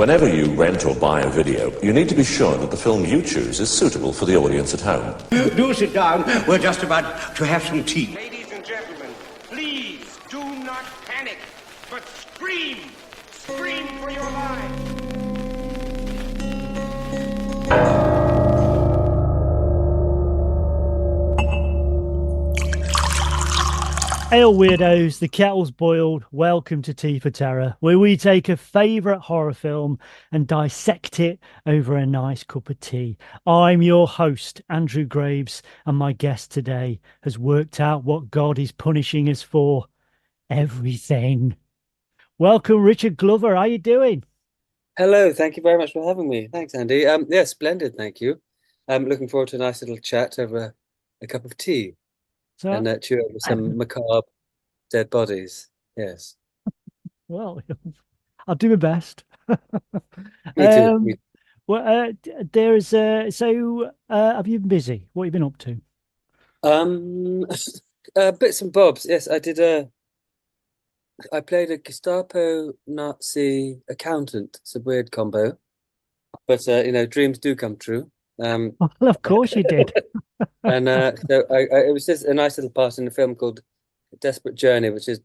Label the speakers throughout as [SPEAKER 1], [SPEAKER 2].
[SPEAKER 1] Whenever you rent or buy a video, you need to be sure that the film you choose is suitable for the audience at home.
[SPEAKER 2] Do sit down. We're just about to have some tea.
[SPEAKER 3] Ladies and gentlemen, please do not panic, but scream! Scream for your lives!
[SPEAKER 4] Hail weirdos, the kettle's boiled. Welcome to Tea for Terror, where we take a favourite horror film and dissect it over a nice cup of tea. I'm your host, Andrew Graves, and my guest today has worked out what God is punishing us for. Everything. Welcome, Richard Glover. How you doing?
[SPEAKER 5] Hello, thank you very much for having me. Thanks, Andy. Yeah, splendid, thank you. I'm looking forward to a nice little chat over a cup of tea. And chew over some macabre dead bodies. Yes.
[SPEAKER 4] Well, I'll do my best.
[SPEAKER 5] Me too.
[SPEAKER 4] Well, have you been busy? What have you been up to?
[SPEAKER 5] Bits and bobs. Yes, I did. I played a Gestapo Nazi accountant. It's a weird combo, but dreams do come true.
[SPEAKER 4] Well, of course you did.
[SPEAKER 5] And so it was just a nice little part in a film called Desperate Journey, that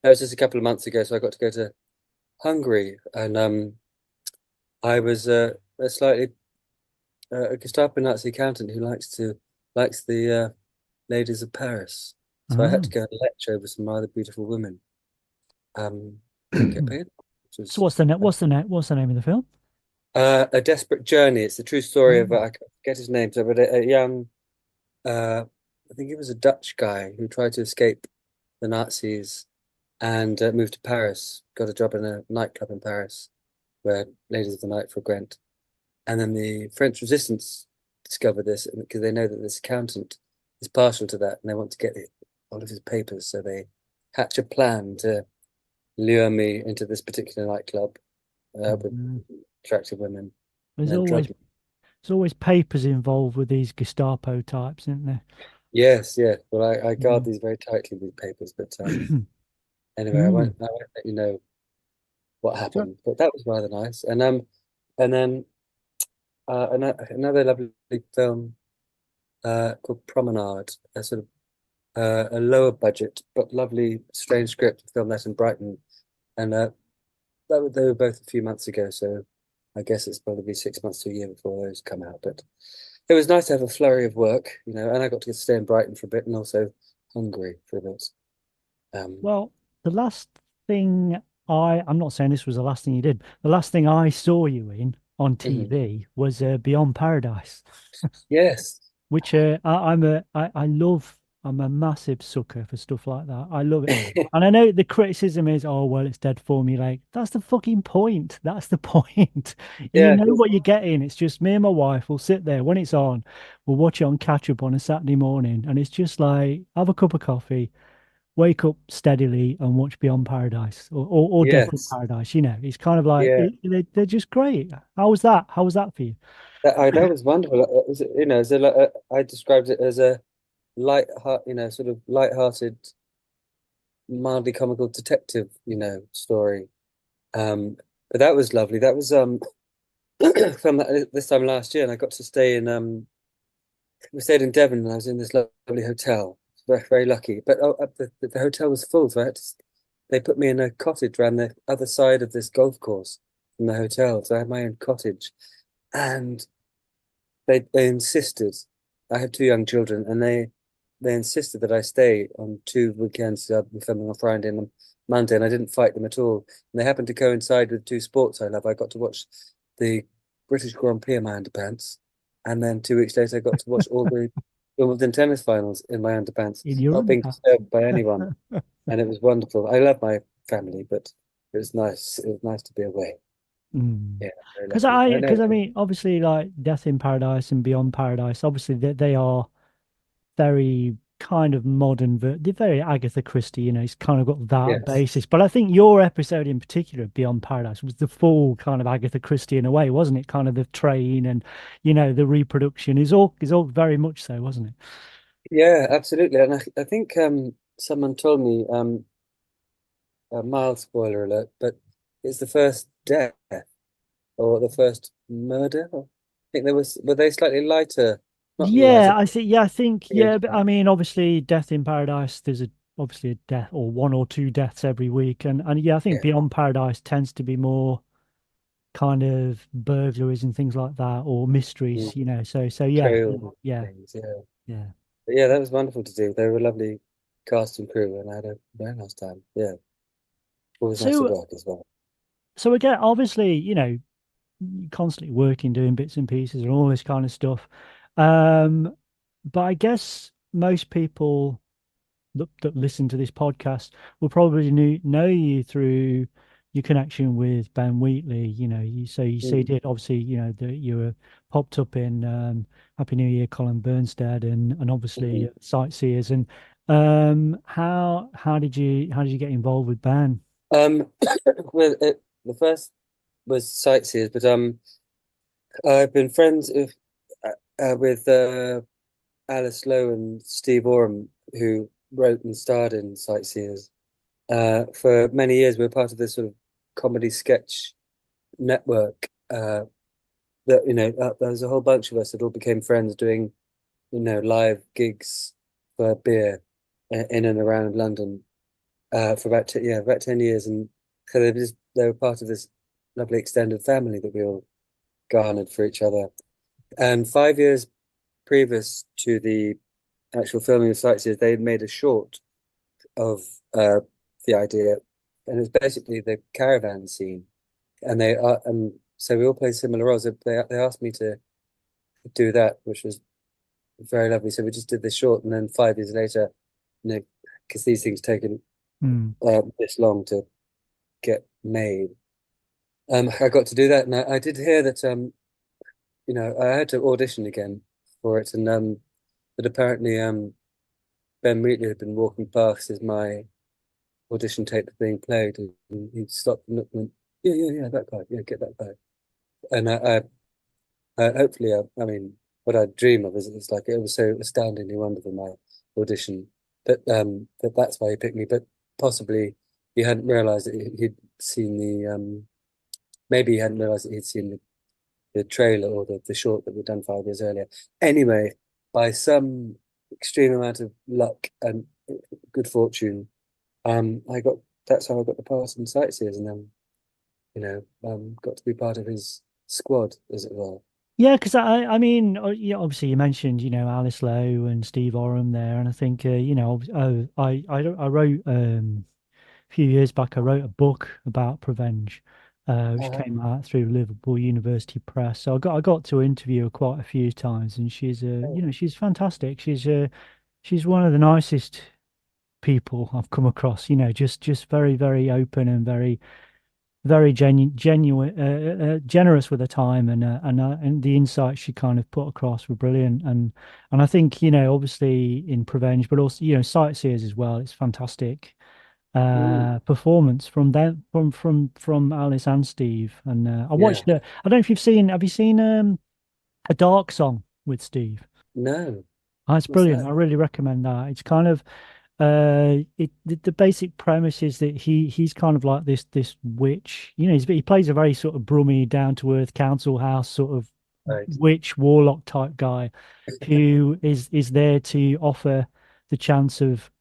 [SPEAKER 5] was just a couple of months ago. So I got to go to Hungary, and I was a Gestapo Nazi accountant who likes the ladies of Paris. So I had to go and lecture over some rather beautiful women. Didn't get paid.
[SPEAKER 4] So what's the name of the film?
[SPEAKER 5] A Desperate Journey. It's the true story of I forget his name, but a young, I think he was a Dutch guy who tried to escape the Nazis and moved to Paris. Got a job in a nightclub in Paris where ladies of the night frequent. And then the French resistance discovered this because they know that this accountant is partial to that, and they want to get all of his papers. So they hatch a plan to lure me into this particular nightclub with attractive women.
[SPEAKER 4] There's always papers involved with these Gestapo types, isn't there?
[SPEAKER 5] Yes, yeah. Well, I guard these very tightly with papers, but anyway, I won't let you know what happened. But that was rather nice. And then another lovely film called Promenade, a sort of a lower budget but lovely, strange script film that in Brighton, and they were both a few months ago. So I guess it's probably 6 months to a year before those come out. But it was nice to have a flurry of work, and I got to stay in Brighton for a bit and also Hungary for a bit.
[SPEAKER 4] Well, the last thing I'm not saying this was the last thing you did. The last thing I saw you in on TV was Beyond Paradise.
[SPEAKER 5] Yes.
[SPEAKER 4] Which I'm a massive sucker for stuff like that. I love it. And I know the criticism is, oh, well, it's dead formulaic. That's the fucking point. That's the point.
[SPEAKER 5] Yeah,
[SPEAKER 4] you know what you're getting. It's just me and my wife will sit there when it's on. We'll watch it on catch up on a Saturday morning. And it's just like, have a cup of coffee, wake up steadily and watch Beyond Paradise or
[SPEAKER 5] yes.
[SPEAKER 4] Death in Paradise. It's kind of like, they're just great. How was that? How was that for you?
[SPEAKER 5] That was wonderful. I described it as a sort of light-hearted, mildly comical detective, story. But that was lovely. That was from this time last year, and I got to stay in. We stayed in Devon, and I was in this lovely hotel. Very, very lucky. But the hotel was full, so they put me in a cottage around the other side of this golf course from the hotel. So I had my own cottage, and they insisted. I have two young children, and they insisted that I stay on 2 weekends. So I'd be filming on Friday and on Monday, and I didn't fight them at all. And they happened to coincide with two sports I love. I got to watch the British Grand Prix in my underpants, and then 2 weeks later, I got to watch all the Wimbledon tennis finals in my underpants, not being disturbed by anyone. And it was wonderful. I love my family, but it was nice. It was nice to be away. Yeah,
[SPEAKER 4] because I mean, obviously, like Death in Paradise and Beyond Paradise, obviously they are very kind of modern, they're very Agatha Christie, it's kind of got that basis. But I think your episode in particular, Beyond Paradise, was the full kind of Agatha Christie in a way, wasn't it? Kind of the train and the reproduction is all very much so, wasn't it?
[SPEAKER 5] Yeah, absolutely. And I think someone told me, a mild spoiler alert, but it's the first death or the first murder. I think were they slightly lighter, not
[SPEAKER 4] Yeah,
[SPEAKER 5] lighter.
[SPEAKER 4] I think, yeah, but I mean, obviously, Death in Paradise, there's obviously a death or one or two deaths every week, and yeah, I think
[SPEAKER 5] Yeah,
[SPEAKER 4] Beyond Paradise tends to be more kind of burglaries and things like that, or
[SPEAKER 5] mm,
[SPEAKER 4] mysteries, So yeah,
[SPEAKER 5] trail
[SPEAKER 4] yeah,
[SPEAKER 5] things. Yeah,
[SPEAKER 4] yeah.
[SPEAKER 5] but yeah, that was wonderful to do. They were a lovely cast and crew, and I had a very nice time. Yeah, always nice to
[SPEAKER 4] So,
[SPEAKER 5] work as well.
[SPEAKER 4] so again, obviously, you're constantly working, doing bits and pieces, and all this kind of stuff. Um, but I guess most people that listen to this podcast will probably know you through your connection with Ben Wheatley. You
[SPEAKER 5] Mm.
[SPEAKER 4] did obviously, that you were popped up in Happy New Year, Colin Burnstead, and obviously
[SPEAKER 5] Mhm.
[SPEAKER 4] Sightseers. And how did you get involved with Ben?
[SPEAKER 5] Um, the first was Sightseers, but I've been friends with Alice Lowe and Steve Oram, who wrote and starred in Sightseers. For many years, we were part of this sort of comedy sketch network. That there was a whole bunch of us that all became friends doing live gigs for beer in and around London for about 10 years, and so they were part of this lovely extended family that we all garnered for each other. And 5 years previous to the actual filming of Sightseers, they made a short of the idea, and it's basically the caravan scene. And so we all play similar roles. They asked me to do that, which was very lovely. So we just did this short, and then 5 years later, because these things taken
[SPEAKER 4] Hmm.
[SPEAKER 5] this long to get made, I got to do that, and I did hear that I had to audition again for it, and but apparently Ben Wheatley had been walking past as my audition tape was being played, and he stopped and looked and went, yeah, yeah, yeah, that guy, yeah, get that guy. And hopefully, I mean, what I dream of is like it was so astoundingly wonderful, my audition, that's why he picked me. But possibly he hadn't realized that he'd seen maybe he hadn't realized that he'd seen the trailer or the short that we'd done 5 years earlier. Anyway, by some extreme amount of luck and good fortune, I got that's how I got the part in Sightseers, and then got to be part of his squad, as it were.
[SPEAKER 4] Yeah, because I mean, obviously you mentioned, Alice Lowe and Steve Oram there, and I think, I wrote a few years back, I wrote a book about Prevenge, which
[SPEAKER 5] Uh,
[SPEAKER 4] came out through Liverpool University Press. So I got to interview her quite a few times, and she's fantastic. She's one of the nicest people I've come across. Just very very open and very genuine, generous with her time, and the insights she kind of put across were brilliant. And I think, obviously in Prevenge, but also, Sightseers as well. It's fantastic
[SPEAKER 5] mm,
[SPEAKER 4] performance from them, from Alice and Steve. And I
[SPEAKER 5] yeah,
[SPEAKER 4] watched the. I don't know if you've seen. Have you seen A Dark Song with Steve?
[SPEAKER 5] no,
[SPEAKER 4] Oh, it's
[SPEAKER 5] what's
[SPEAKER 4] brilliant.
[SPEAKER 5] that?
[SPEAKER 4] I really recommend that. It's kind of the basic premise is that he's kind of like this witch. He plays a very sort of brummy, down to earth council house sort of
[SPEAKER 5] Right.
[SPEAKER 4] witch warlock type guy who is there to offer the chance of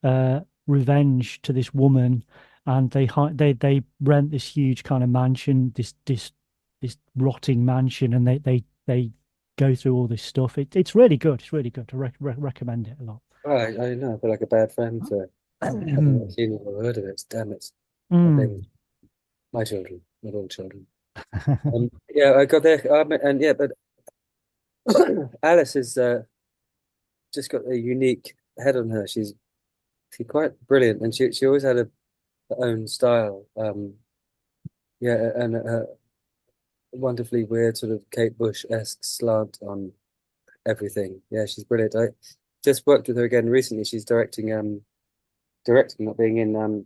[SPEAKER 4] revenge to this woman, and they rent this huge kind of mansion, this rotting mansion, and they go through all this stuff. It's really good. It's really good. I recommend it a lot.
[SPEAKER 5] I know. I feel like a bad friend for having
[SPEAKER 4] Mm.
[SPEAKER 5] seen it or heard of it. Damn it! I blame
[SPEAKER 4] Mm.
[SPEAKER 5] my children, not all children. Yeah, I got there, and yeah, but Alice has just got a unique head on her. She's quite brilliant, and she always had her own style. Yeah, and a wonderfully weird sort of Kate Bush-esque slant on everything. Yeah, she's brilliant. I just worked with her again recently. She's directing, not being in an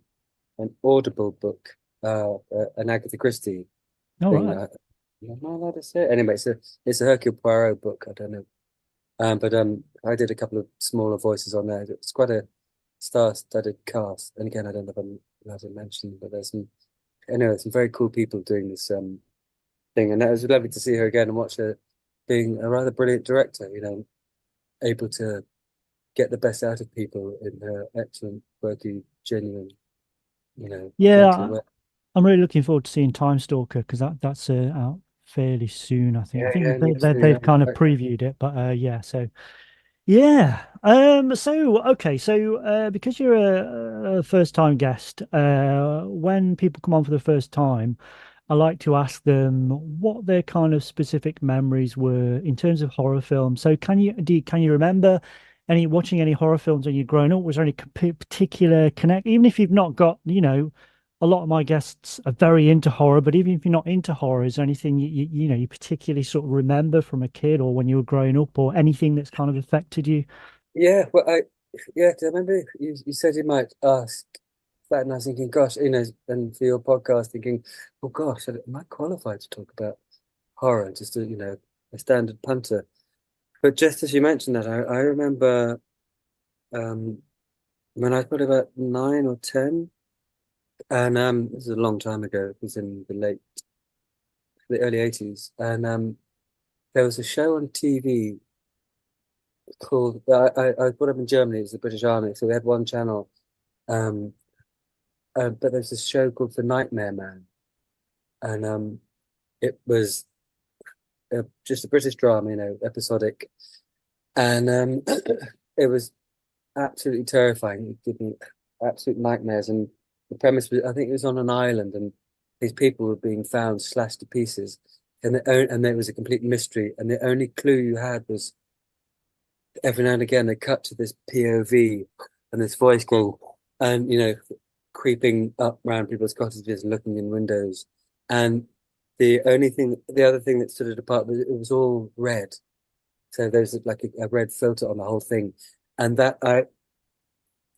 [SPEAKER 5] Audible book, an Agatha Christie
[SPEAKER 4] All
[SPEAKER 5] thing.
[SPEAKER 4] right.
[SPEAKER 5] Am I allowed to say it? Anyway, it's a Hercule Poirot book. I don't know. But I did a couple of smaller voices on there. It's quite a star-studded cast. And again, I don't know if I'm allowed to mention, but there's some, anyway, some very cool people doing this. thing. And it was lovely to see her again and watch her being a rather brilliant director, able to get the best out of people in her excellent, quirky, genuine, gentle
[SPEAKER 4] Yeah,
[SPEAKER 5] way.
[SPEAKER 4] I'm really looking forward to seeing Time Stalker because that's out fairly soon. I think. I
[SPEAKER 5] Yeah,
[SPEAKER 4] think
[SPEAKER 5] yeah, me too.
[SPEAKER 4] they've kind of
[SPEAKER 5] Yeah.
[SPEAKER 4] previewed it, but yeah. So yeah. So okay. So because you're a first time guest, when people come on for the first time, I like to ask them what their kind of specific memories were in terms of horror films. So can you remember any watching any horror films when you're growing up? Was there any particular connect? Even if you've not got, a lot of my guests are very into horror, but even if you're not into horror, is there anything you particularly sort of remember from a kid or when you were growing up, or anything that's kind of affected you?
[SPEAKER 5] Yeah, well, yeah, 'cause I remember you said you might ask that, and I was thinking, gosh, and for your podcast, thinking, oh gosh, am I qualified to talk about horror? Just a standard punter. But just as you mentioned that, I remember um, when I was probably about 9 or 10, and this is a long time ago. It was in the early 80s, and there was a show on TV called. I was brought up in Germany. It was the British Army, so we had one channel. Um, but there's this show called The Nightmare Man, and it was just a British drama, episodic, and it was absolutely terrifying. It gave me absolute nightmares. And the premise was, I think it was on an island, and these people were being found slashed to pieces, and there was a complete mystery. And the only clue you had was every now and again they cut to this POV and this voice going, and creeping up around people's cottages and looking in windows. And the other thing that stood it apart was it was all red. So there's like a red filter on the whole thing, and that I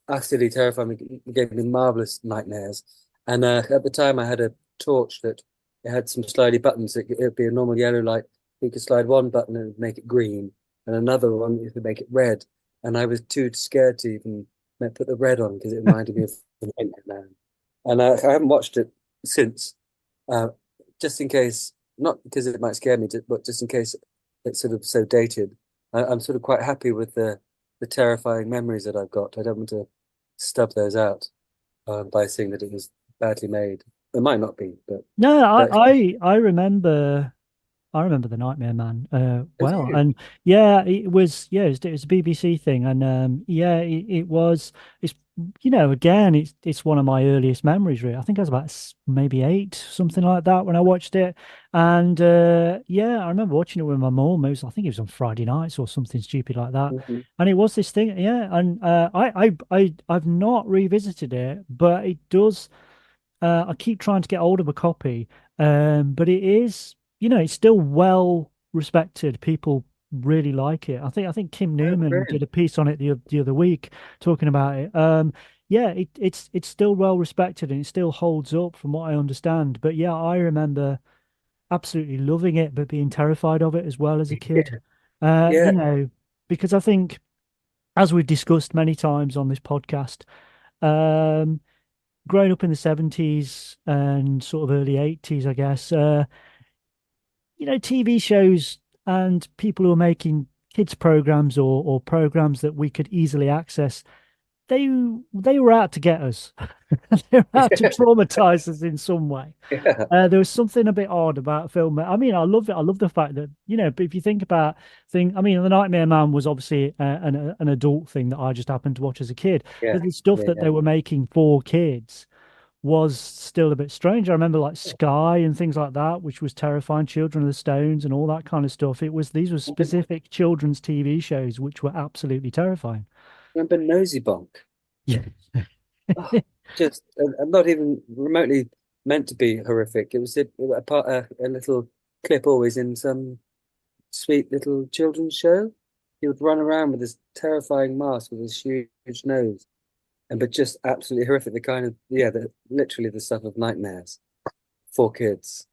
[SPEAKER 5] utterly terrified me. It gave me marvelous nightmares. And at the time, I had a torch that it had some slidey buttons. It would be a normal yellow light. You could slide one button and it would make it green, and another one it would make it red. And I was too scared to even put the red on because it reminded me of the Nightmare Man. And I haven't watched it since, uh, just in case, not because it might scare me, but just in case it's sort of so dated. I'm sort of quite happy with the terrifying memories that I've got. I don't want to stub those out by saying that it was badly made. It might not be, but
[SPEAKER 4] No,
[SPEAKER 5] but
[SPEAKER 4] I remember the Nightmare Man
[SPEAKER 5] it's
[SPEAKER 4] well,
[SPEAKER 5] you.
[SPEAKER 4] and yeah, it was a BBC thing, and yeah, it was. It's again, it's one of my earliest memories. Really, I think I was about maybe 8, something like that, when I watched it, and yeah, I remember watching it with my mum. I think it was on Friday nights or something stupid like that,
[SPEAKER 5] Mhm.
[SPEAKER 4] and it was this thing, yeah, and I've not revisited it, but it does. I keep trying to get hold of a copy, but it is, it's still well respected. People really like it. I think Kim
[SPEAKER 5] Oh,
[SPEAKER 4] Newman did
[SPEAKER 5] brilliant.
[SPEAKER 4] a piece on it the other week talking about it. Yeah, it's still well respected and it still holds up from what I understand. But yeah, I remember absolutely loving it, but being terrified of it as well as a kid.
[SPEAKER 5] Yeah,
[SPEAKER 4] Uh,
[SPEAKER 5] yeah,
[SPEAKER 4] you know, because I think, as we've discussed many times on this podcast, um, growing up in the 70s and sort of early 80s, I guess, TV shows and people who are making kids programs or programs that we could easily access, they they were out to get us. They were out to traumatize us in some way.
[SPEAKER 5] yeah,
[SPEAKER 4] There was something a bit odd about film. I mean, I love it. I love the fact that, but if you think about I mean, The Nightmare Man was obviously an adult thing that I just happened to watch as a kid,
[SPEAKER 5] yeah,
[SPEAKER 4] but the stuff
[SPEAKER 5] yeah,
[SPEAKER 4] that
[SPEAKER 5] yeah.
[SPEAKER 4] they were making for kids was still a bit strange. I remember like Sky and things like that, which was terrifying, Children of the Stones and all that kind of stuff. These were specific children's TV shows which were absolutely terrifying.
[SPEAKER 5] Remember Nosy Bonk?
[SPEAKER 4] Yeah.
[SPEAKER 5] Oh, just not even remotely meant to be horrific. It was a little clip always in some sweet little children's show. He would run around with this terrifying mask with his huge nose, and but just absolutely horrific. The kind of literally the stuff of nightmares for kids.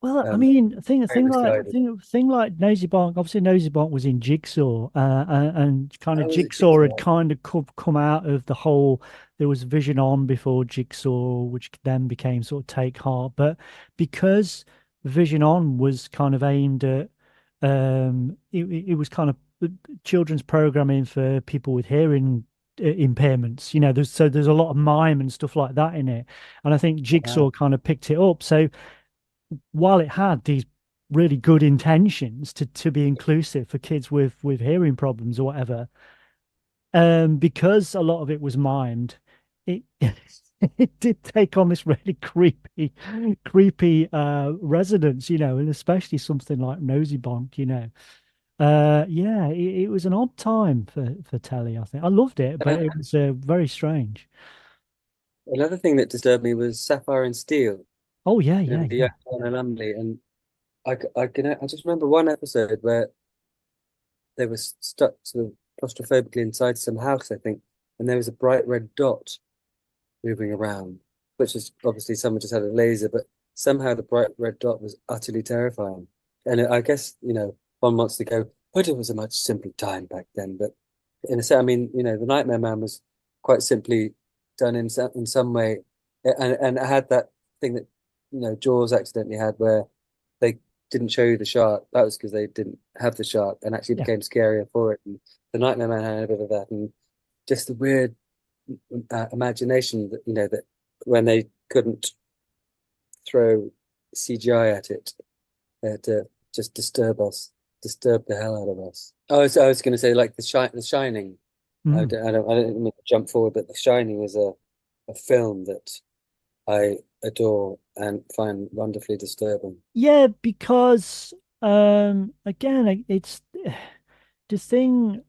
[SPEAKER 4] Well, I
[SPEAKER 5] Um,
[SPEAKER 4] mean,
[SPEAKER 5] very misguided.
[SPEAKER 4] thing like Nosy Bonk. Obviously, Nosy Bonk was in Jigsaw, and kind of
[SPEAKER 5] How was it
[SPEAKER 4] Jigsaw had
[SPEAKER 5] Jigsaw?
[SPEAKER 4] kind of come out of the whole. There was Vision On before Jigsaw, which then became sort of Take Heart. But because Vision On was kind of aimed at it was kind of children's programming for people with hearing impairments. There's a lot of mime and stuff like that in it, and I think Jigsaw kind of picked it up. So while it had these really good intentions to be inclusive for kids with hearing problems or whatever, because a lot of it was mimed, it it did take on this really creepy resonance, and especially something like Nosy Bonk, yeah, it was an odd time for telly, I think. I loved it, but it was very strange.
[SPEAKER 5] Another thing that disturbed me was Sapphire and Steel,
[SPEAKER 4] Oh yeah,
[SPEAKER 5] you know,
[SPEAKER 4] yeah,
[SPEAKER 5] with the
[SPEAKER 4] yeah,
[SPEAKER 5] young Anna Lumley, and I just remember one episode where they were stuck sort of claustrophobically inside some house, I think, and there was a bright red dot moving around, which is obviously someone just had a laser, but somehow the bright red dot was utterly terrifying. And I guess, one wants to go, but it was a much simpler time back then. But in a sense, I mean, the Nightmare Man was quite simply done in some way, and it had that thing that Jaws accidentally had, where they didn't show you the shark. That was because they didn't have the shark, and actually
[SPEAKER 4] yeah,
[SPEAKER 5] became scarier for it. And the Nightmare Man had a bit of that, and just the weird imagination that that when they couldn't throw CGI at it, they had to just disturb the hell out of us. I was going to say like the Shining.
[SPEAKER 4] mm.
[SPEAKER 5] I don't mean to jump forward, but The Shining is a film that I adore and find wonderfully disturbing.
[SPEAKER 4] Yeah, because again, it's the thing.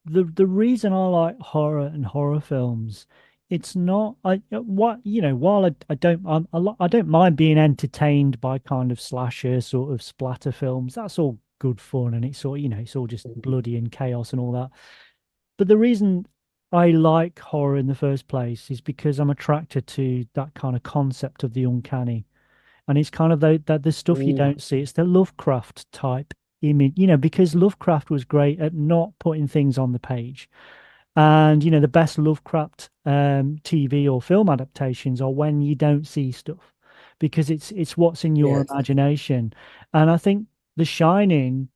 [SPEAKER 4] The reason I like horror and horror films, it's not while I don't I don't mind being entertained by kind of slasher sort of splatter films. That's all good fun, and it's all it's all just bloody and chaos and all that. But the reason I like horror in the first place is because I'm attracted to that kind of concept of the uncanny. And it's kind of the stuff you
[SPEAKER 5] Mm,
[SPEAKER 4] don't see. It's the Lovecraft type image, because Lovecraft was great at not putting things on the page. And the best Lovecraft TV or film adaptations are when you don't see stuff, because it's what's in your
[SPEAKER 5] yes.
[SPEAKER 4] imagination. And I think The Shining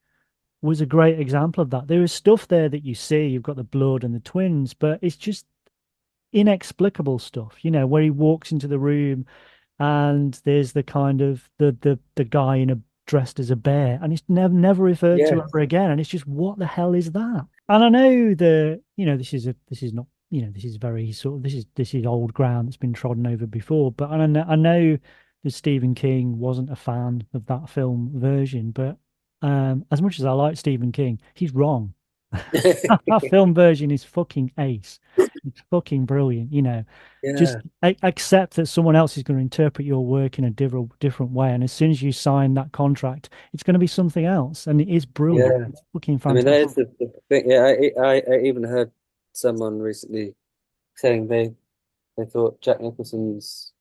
[SPEAKER 4] was a great example of that. There is stuff there that you see. You've got the blood and the twins, but it's just inexplicable stuff, where he walks into the room and there's the kind of the guy dressed as a bear, and it's never referred to
[SPEAKER 5] Yes.
[SPEAKER 4] ever again, and it's just, what the hell is that? And I know this is not, this is very sort of, this is old ground that's been trodden over before, but I know that Stephen King wasn't a fan of that film version, but as much as I like Stephen King, he's wrong. That film version is fucking ace. It's fucking brilliant. Just
[SPEAKER 5] Yeah.
[SPEAKER 4] accept that someone else is going to interpret your work in a different way. And as soon as you sign that contract, it's going to be something else. And it is brilliant.
[SPEAKER 5] Yeah.
[SPEAKER 4] It's fucking
[SPEAKER 5] I mean, that is
[SPEAKER 4] fantastic.
[SPEAKER 5] the thing. Yeah, I even heard someone recently saying they thought Jack Nicholson's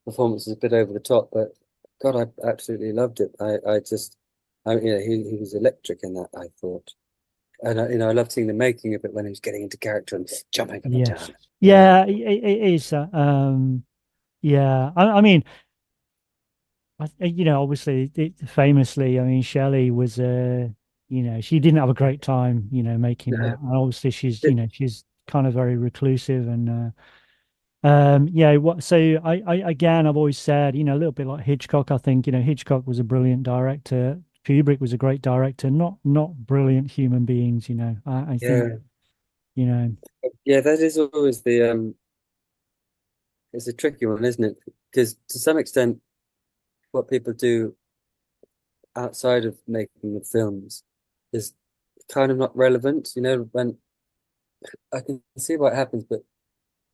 [SPEAKER 5] performance was a bit over the top, but God, I absolutely loved it. He was electric in that, I thought. And I loved seeing the making of it when he was getting into character and jumping up and
[SPEAKER 4] Yes.
[SPEAKER 5] down. Yeah.
[SPEAKER 4] Yeah, it is. Yeah. I mean, obviously, famously, I mean, Shelley was, she didn't have a great time, making that.
[SPEAKER 5] No.
[SPEAKER 4] And obviously, she's kind of very reclusive and, yeah, so I again, I've always said, a little bit like Hitchcock. I think, Hitchcock was a brilliant director. Kubrick was a great director, not brilliant human beings, I think,
[SPEAKER 5] Yeah.
[SPEAKER 4] you know,
[SPEAKER 5] Yeah, that is always it's a tricky one, isn't it? Because to some extent, what people do outside of making the films is kind of not relevant. When I can see what happens, but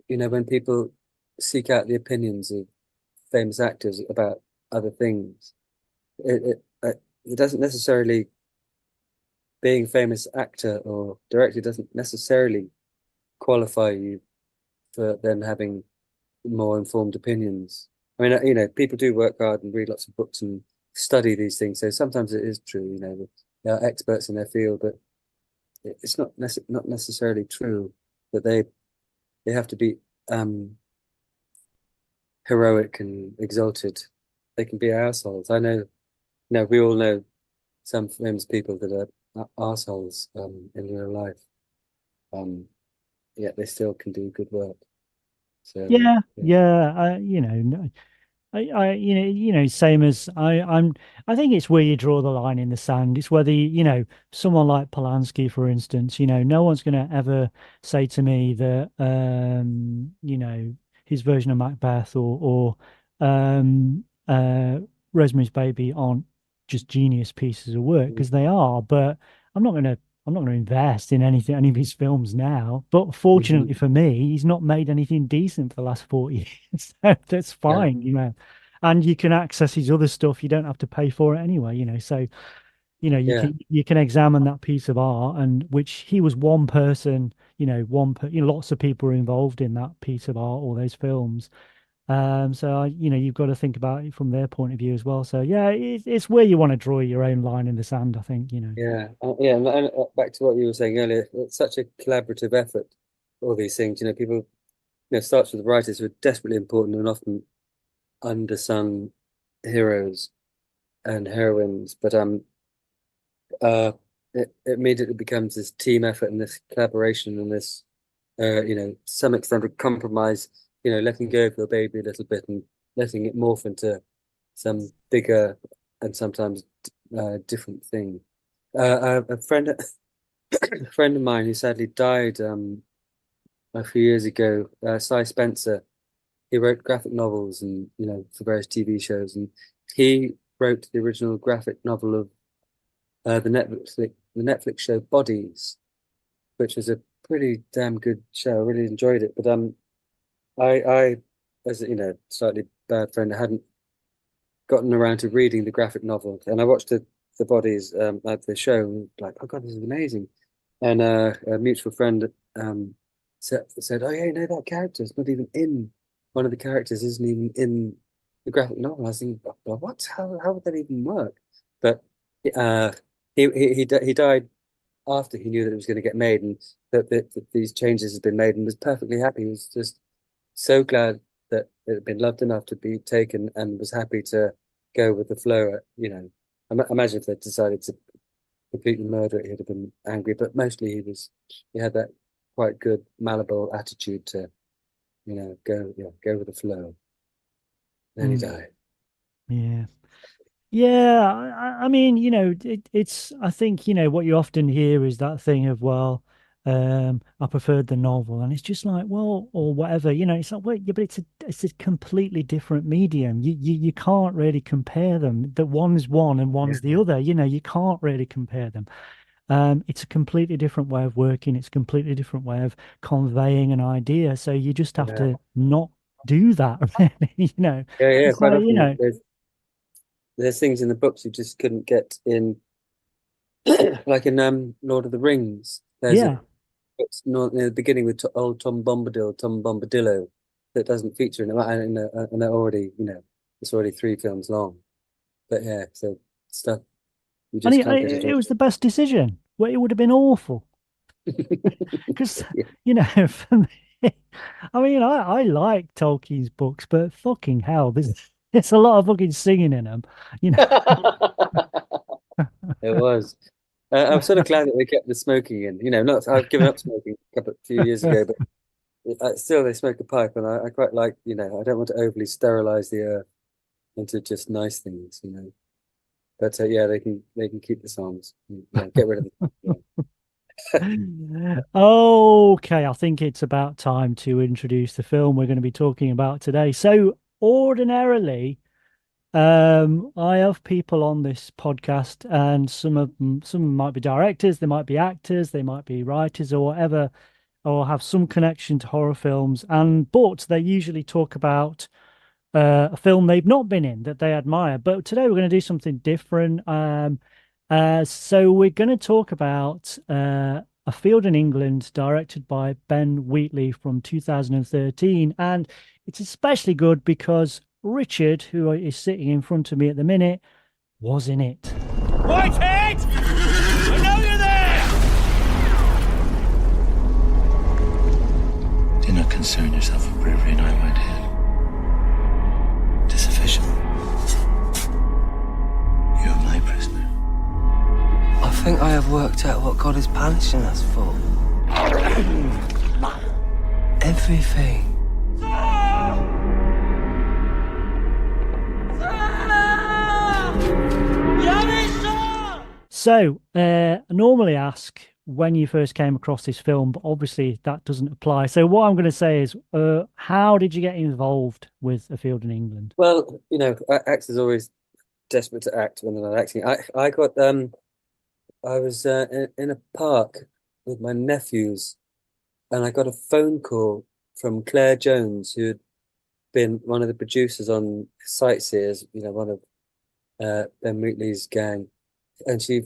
[SPEAKER 5] when people seek out the opinions of famous actors about other things, it doesn't necessarily being a famous actor or director doesn't necessarily qualify you for them having more informed opinions. I mean, people do work hard and read lots of books and study these things. So sometimes it is true, that they are experts in their field, but it's not necessarily true that they have to be heroic and exalted they can be assholes. I know, we all know some famous people that are assholes in real life. Yet they still can do good work. So
[SPEAKER 4] Yeah,
[SPEAKER 5] yeah,
[SPEAKER 4] yeah. Same as I think it's where you draw the line in the sand. It's whether someone like Polanski, for instance, no one's going to ever say to me that, his version of Macbeth or Rosemary's Baby aren't just genius pieces of work, because they are. But I'm not going to. I'm not going to invest in any of his films now. But fortunately for me, he's not made anything decent for the last 40 years. So that's
[SPEAKER 5] yeah,
[SPEAKER 4] fine. And you can access his other stuff. You don't have to pay for it anyway. So,
[SPEAKER 5] yeah,
[SPEAKER 4] you can examine that piece of art, and which he was one person, lots of people were involved in that piece of art, all those films. So you've got to think about it from their point of view as well. So yeah, it's where you want. To draw your own line in the sand, I think.
[SPEAKER 5] yeah, yeah. And back to what you were saying earlier, it's such a collaborative effort. All these things, people, starts with writers who are desperately important and often undersung heroes and heroines, but it immediately becomes this team effort and this collaboration and this, to some extent, a compromise. Letting go of your baby a little bit and letting it morph into some bigger and sometimes different thing. A friend, a friend of mine who sadly died a few years ago, Cy Spencer. He wrote graphic novels and for various TV shows, and he wrote the original graphic novel of the Netflix show Bodies, which was a pretty damn good show. I really enjoyed it, but I as slightly bad friend, I hadn't gotten around to reading the graphic novel, and I watched the Bodies at the show, and like, oh God, this is amazing. And a mutual friend said, oh yeah, that character's not even in, one of the characters isn't even in the graphic novel. I was thinking, but what? How would that even work? But uh, he died after he knew that it was going to get made, and that these changes had been made, and was perfectly happy. He was just so glad that it had been loved enough to be taken, and was happy to go with the flow. Imagine if they decided to completely murder it, he'd have been angry. But mostly he had that quite good malleable attitude to, go with the flow. Then he died.
[SPEAKER 4] Yeah. Yeah, I mean, it's, I think, what you often hear is that thing of, well, I preferred the novel, and it's just like, well, or whatever, it's like, well, yeah, but it's a completely different medium. You can't really compare them. The one's one and one's the other. You can't really compare them. It's a completely different way of working. It's a completely different way of conveying an idea. So you just have
[SPEAKER 5] Yeah,
[SPEAKER 4] to not do that, really.
[SPEAKER 5] yeah, yeah.
[SPEAKER 4] So,
[SPEAKER 5] Quite often there's things in the books you just couldn't get in, like in Lord of the Rings. There's a
[SPEAKER 4] yeah.
[SPEAKER 5] book's not in the beginning with old Tom Bombadil, that doesn't feature in it, and they're already, it's already 3 films long. But yeah, so stuff you
[SPEAKER 4] And
[SPEAKER 5] just can't get it
[SPEAKER 4] it
[SPEAKER 5] all.
[SPEAKER 4] was the best decision. Well, it would have been awful because,
[SPEAKER 5] Yeah.
[SPEAKER 4] for me, I mean, I like Tolkien's books, but fucking hell, there's a lot of fucking singing in them, you know.
[SPEAKER 5] It was. I'm sort of glad that they kept the smoking in. Not I've given up smoking a few years ago, but still they smoke a pipe, and I quite like. I don't want to overly sterilize the earth into just nice things. But yeah, they can keep the songs. Yeah, get rid of them. Yeah.
[SPEAKER 4] Okay, I think it's about time to introduce the film we're going to be talking about today. So, ordinarily, I have people on this podcast, and some might be directors, they might be actors, they might be writers or whatever, or have some connection to horror films. But they usually talk about a film they've not been in that they admire. But today we're going to do something different. So we're going to talk about A Field in England, directed by Ben Wheatley from 2013. And it's especially good because Richard, who is sitting in front of me at the minute, was in it.
[SPEAKER 3] Whitehead! I know you're there!
[SPEAKER 6] Do not concern yourself with bravery and I, Whitehead. 'Tis sufficient. think I have worked out what God is punishing us for. Everything.
[SPEAKER 4] So, I normally ask when you first came across this film, but obviously that doesn't apply. So, what I'm going to say is, how did you get involved with A Field in England?
[SPEAKER 5] Well, actors always desperate to act when they're not acting. I was in a park with my nephews, and I got a phone call from Claire Jones, who had been one of the producers on Sightseers, one of Ben Wheatley's gang, and she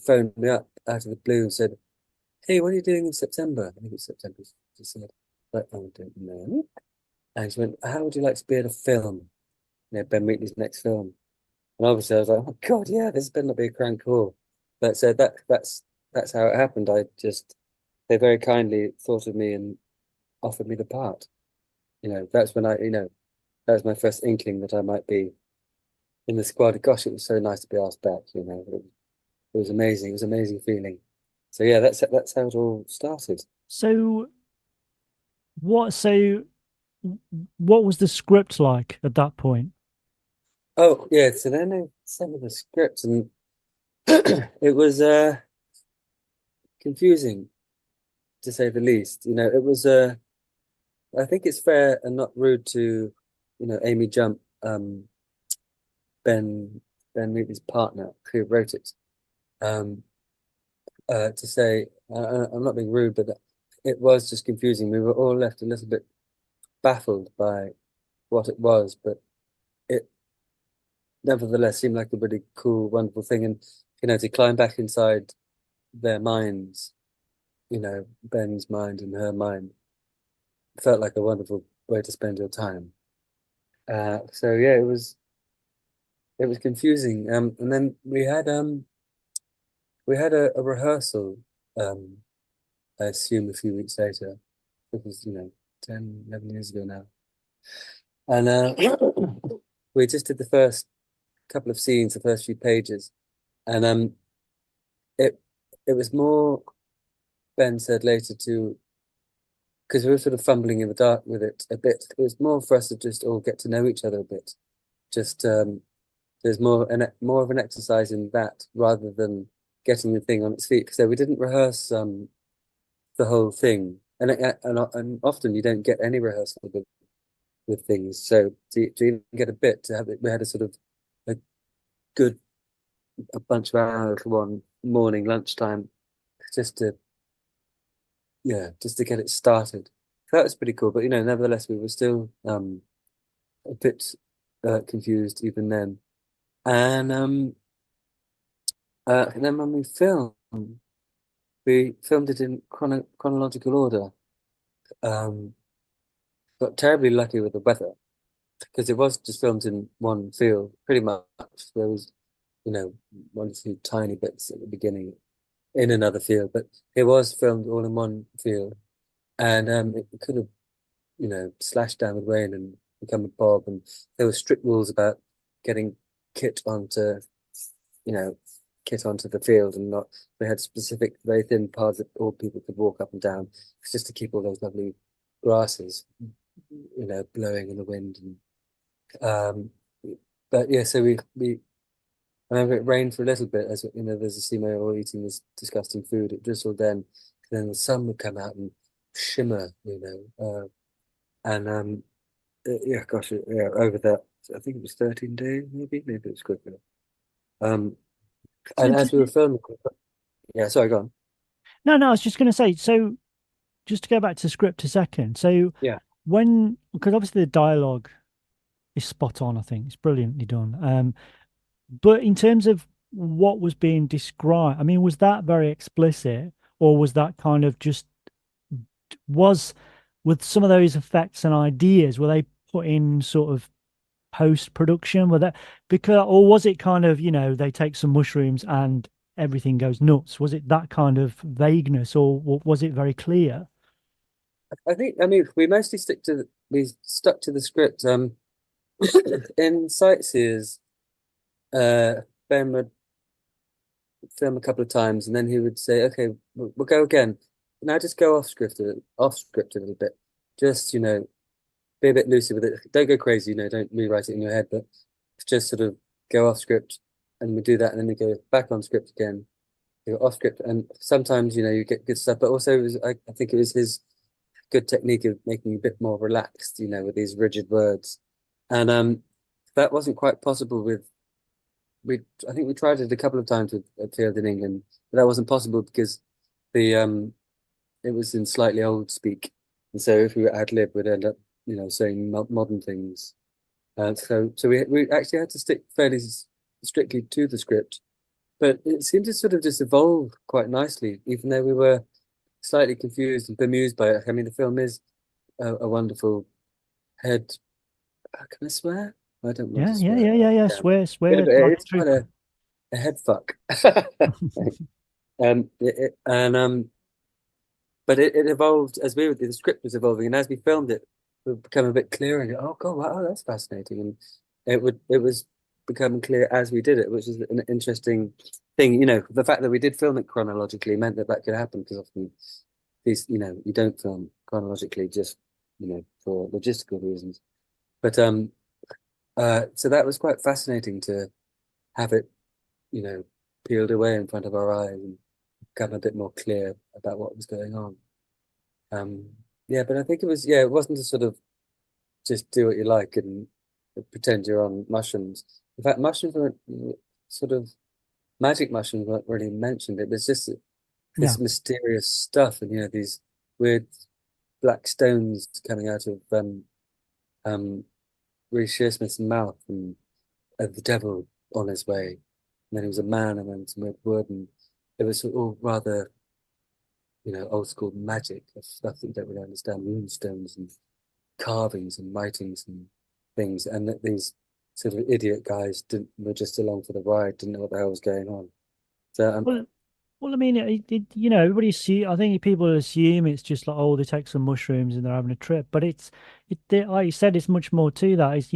[SPEAKER 5] phoned me up out of the blue and said, "Hey, what are you doing in September?" I think it's September. She said, "Like, I don't know." And she went, "How would you like to be in a film? Ben Wheatley's next film." And obviously, I was like, "Oh God, yeah, this better not be a crank call." But so that's how it happened. They very kindly thought of me and offered me the part. That's when that was my first inkling that I might be in the squad. Gosh, it was so nice to be asked back. It was amazing. It was an amazing feeling. So yeah, that's how it all started.
[SPEAKER 4] So, what? So, what was the script like at that point?
[SPEAKER 5] Oh yeah, so then they sent me the script, and it was confusing to say the least. It was I think it's fair and not rude to, Amy Jump, Ben Wheatley's partner who wrote it, to say I'm not being rude, but it was just confusing. We were all left a little bit baffled by what it was, but it nevertheless seemed like a really cool, wonderful thing. And to climb back inside their minds, Ben's mind and her mind, felt like a wonderful way to spend your time. So yeah, it was confusing. And then we had a rehearsal. I assume a few weeks later. It was 10, 11 years ago now, and we just did the first couple of scenes, the first few pages, and it it was more. Ben said later to because we were sort of fumbling in the dark with it a bit. It was more for us to just all get to know each other a bit. Just there's more of an exercise in that rather than getting the thing on its feet. So we didn't rehearse the whole thing, and often you don't get any rehearsal with things. So to even get a bit to have it, we had a sort of a good a bunch of hours one morning lunchtime just to get it started. That was pretty cool, but nevertheless, we were still a bit confused even then. And then when we filmed it in chronological order. Got terribly lucky with the weather because it was just filmed in one field, pretty much. There was, one or two tiny bits at the beginning in another field, but it was filmed all in one field. And it could have, slashed down with rain and become a bog. And there were strict rules about getting kit onto, you know, kit onto the field, and not. They had specific, very thin paths that all people could walk up and down, just to keep all those lovely grasses, blowing in the wind. And but yeah, so we. I remember it rained for a little bit, as there's a scene where we're all eating this disgusting food. It drizzled then the sun would come out and shimmer, and yeah, gosh, yeah, over that, I think it was 13 days, maybe it was quicker. And as we were filming, yeah, sorry, go on.
[SPEAKER 4] No, I was just going to say, so just to go back to script a second. So
[SPEAKER 5] Yeah,
[SPEAKER 4] because obviously the dialogue is spot on, I think it's brilliantly done. But in terms of what was being described, I mean, was that very explicit, or was that kind of just was with some of those effects and ideas, were they put in sort of post production? Were that because, or was it kind of, they take some mushrooms and everything goes nuts? Was it that kind of vagueness, or was it very clear?
[SPEAKER 5] I mean, we stuck to the script. In Sightseers, Ben would film a couple of times, and then he would say, "Okay, we'll go again." Now just go off script a little bit. Just be a bit loosey with it. Don't go crazy. Don't rewrite it in your head, but just sort of go off script, and we do that, and then we go back on script again. Go off script, and sometimes you get good stuff, but also I think it was his good technique of making you a bit more relaxed, with these rigid words, and that wasn't quite possible with we. I think we tried it a couple of times with Field in England, but that wasn't possible because the it was in slightly old speak, and so if we were ad lib, we'd end up saying modern things. So we actually had to stick fairly strictly to the script, but it seemed to sort of just evolve quite nicely, even though we were slightly confused and bemused by it. I mean, the film is a wonderful head. Can I swear? I don't want
[SPEAKER 4] Yeah,
[SPEAKER 5] to
[SPEAKER 4] yeah,
[SPEAKER 5] swear.
[SPEAKER 4] yeah, yeah, yeah. Swear,
[SPEAKER 5] Yeah,
[SPEAKER 4] swear
[SPEAKER 5] but
[SPEAKER 4] like a
[SPEAKER 5] it's quite
[SPEAKER 4] trooper.
[SPEAKER 5] a head fuck. And but it evolved as the script was evolving, and as we filmed it, it would become a bit clearer. And oh god, wow, that's fascinating. And it was becoming clear as we did it, which is an interesting thing. The fact that we did film it chronologically meant that could happen because often these, you don't film chronologically just for logistical reasons. But so that was quite fascinating to have it, you know, peeled away in front of our eyes and become a bit more clear about what was going on. Um, yeah, but I think it wasn't a sort of just do what you like and pretend you're on mushrooms. In fact, mushrooms weren't sort of magic mushrooms weren't really mentioned. It was just
[SPEAKER 4] Yeah.
[SPEAKER 5] this mysterious stuff, and these weird black stones coming out of Reece Shearsmith's mouth, and the devil on his way. And then he was a man, and then some weird wood, and it was all rather old school magic of stuff that you don't really understand, moonstones and carvings and writings and things, and that these sort of idiot guys were just along for the ride, didn't know what the hell was going on. So
[SPEAKER 4] Well, well, I mean, everybody see. I think people assume it's just like, oh, they take some mushrooms and they're having a trip, but like you said, it's much more to that. It's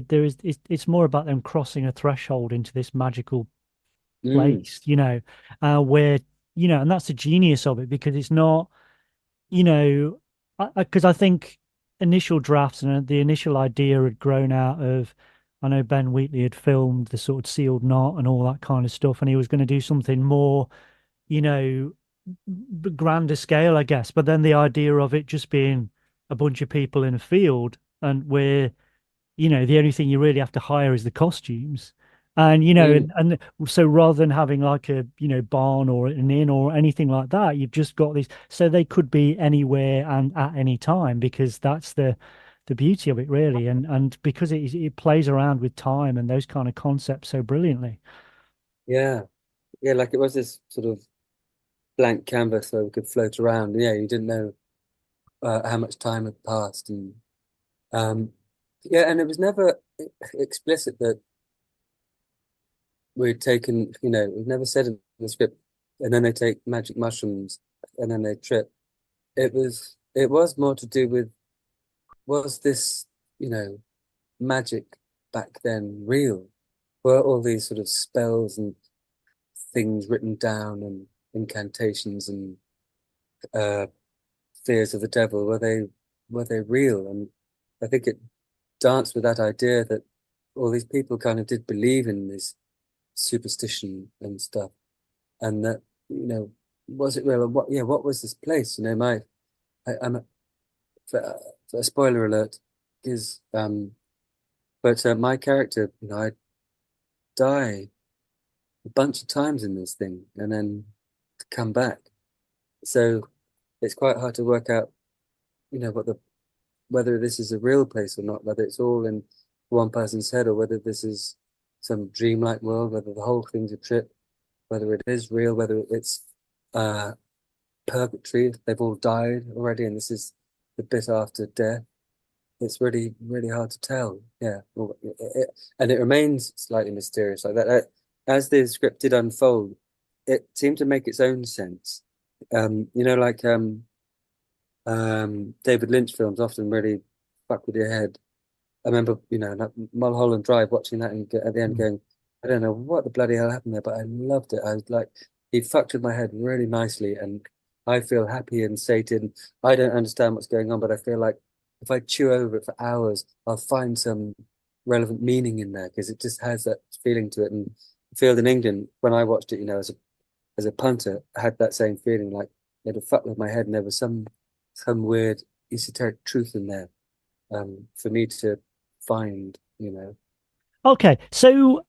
[SPEAKER 4] there is it's more about them crossing a threshold into this magical
[SPEAKER 5] mm,
[SPEAKER 4] place, where and that's the genius of it because it's not, you know, because I think initial drafts and the initial idea had grown out of. I know Ben Wheatley had filmed the sort of sealed knot and all that kind of stuff, and he was going to do something more you know, grander scale, I guess. But then the idea of it just being a bunch of people in a field and where, the only thing you really have to hire is the costumes. And,
[SPEAKER 5] mm,
[SPEAKER 4] and so rather than having like a, barn or an inn or anything like that, you've just got these. So they could be anywhere and at any time because that's the beauty of it, really. And because it plays around with time and those kind of concepts so brilliantly.
[SPEAKER 5] yeah, yeah, like it was this sort of blank canvas where we could float around. Yeah, you didn't know how much time had passed, and um, yeah, and it was never explicit that we'd taken, we've never said in the script, and then they take magic mushrooms, and then they trip. It was more to do with, was this, you know, magic back then real? Were all these sort of spells and things written down and incantations and uh fears of the devil, were they real? And I think it danced with that idea that all these people kind of did believe in this superstition and stuff, and that was it real? And what was this place? I'm for a spoiler alert is but my character, I die a bunch of times in this thing and then to come back. So it's quite hard to work out, what whether this is a real place or not, whether it's all in one person's head or whether this is some dreamlike world, whether the whole thing's a trip, whether it is real, whether it's uh purgatory, they've all died already, and this is the bit after death. It's really, really hard to tell. Yeah. Well, and it remains slightly mysterious like that. As the script did unfold, it seemed to make its own sense. Like David Lynch films often really fuck with your head. I remember, like Mulholland Drive, watching that and at the end
[SPEAKER 4] Mm.
[SPEAKER 5] going, I don't know what the bloody hell happened there, but I loved it. I was like, he fucked with my head really nicely, and I feel happy and sated. I don't understand what's going on, but I feel like if I chew over it for hours, I'll find some relevant meaning in there because it just has that feeling to it. And the field in England, when I watched it, as a punter, I had that same feeling like it had fucked with my head, and there was some weird esoteric truth in there for me to find,
[SPEAKER 4] Okay, so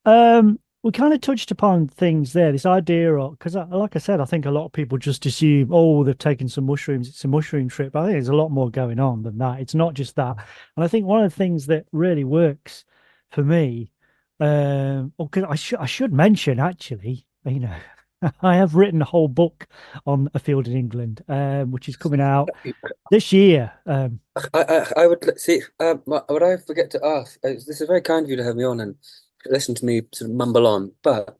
[SPEAKER 4] we kind of touched upon things there. This idea of because, like I said, I think a lot of people just assume, oh, they've taken some mushrooms. It's a mushroom trip. But I think there's a lot more going on than that. It's not just that. And I think one of the things that really works for me, because I should mention actually, I have written a whole book on a field in England, which is coming out this year.
[SPEAKER 5] I would see. What I forget to ask. This is very kind of you to have me on and listen to me sort of mumble on, but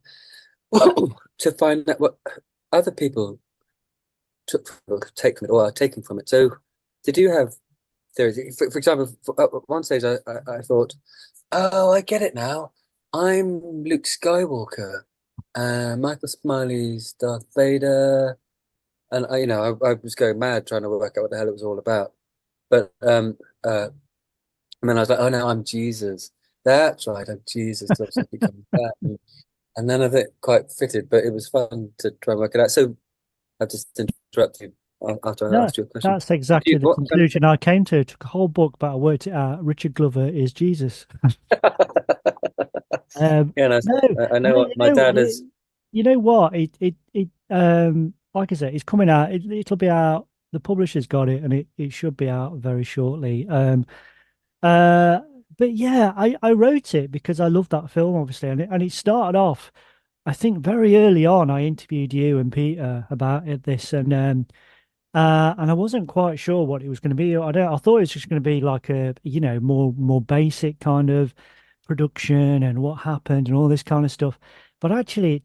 [SPEAKER 5] to find out what other people take from it or are taking from it. So, did you have theories? For example, at one stage, I thought, oh, I get it now. I'm Luke Skywalker, Michael Smiley's Darth Vader, and I was going mad trying to work out what the hell it was all about. But and then I was like, oh no, I'm Jesus. That's right, I'm Jesus. So I was like, becoming that. And none of it quite fitted, but it was fun to try and work it out. So I just interrupted you after I
[SPEAKER 4] No,
[SPEAKER 5] asked you a question.
[SPEAKER 4] that's exactly the
[SPEAKER 5] What kind
[SPEAKER 4] conclusion I came to. It took a whole book, but I worked it out. Richard Glover is Jesus.
[SPEAKER 5] of yeah, and
[SPEAKER 4] No,
[SPEAKER 5] I know
[SPEAKER 4] no,
[SPEAKER 5] what my dad is.
[SPEAKER 4] you know what? Like I said, it's coming out. It'll be out. The publisher's got it, and it should be out very shortly. Uh, but yeah, I wrote it because I love that film, obviously, and it started off. I think very early on, I interviewed you and Peter about this, and I wasn't quite sure what it was going to be. I thought it was just going to be like a, more basic kind of production and what happened and all this kind of stuff. But actually,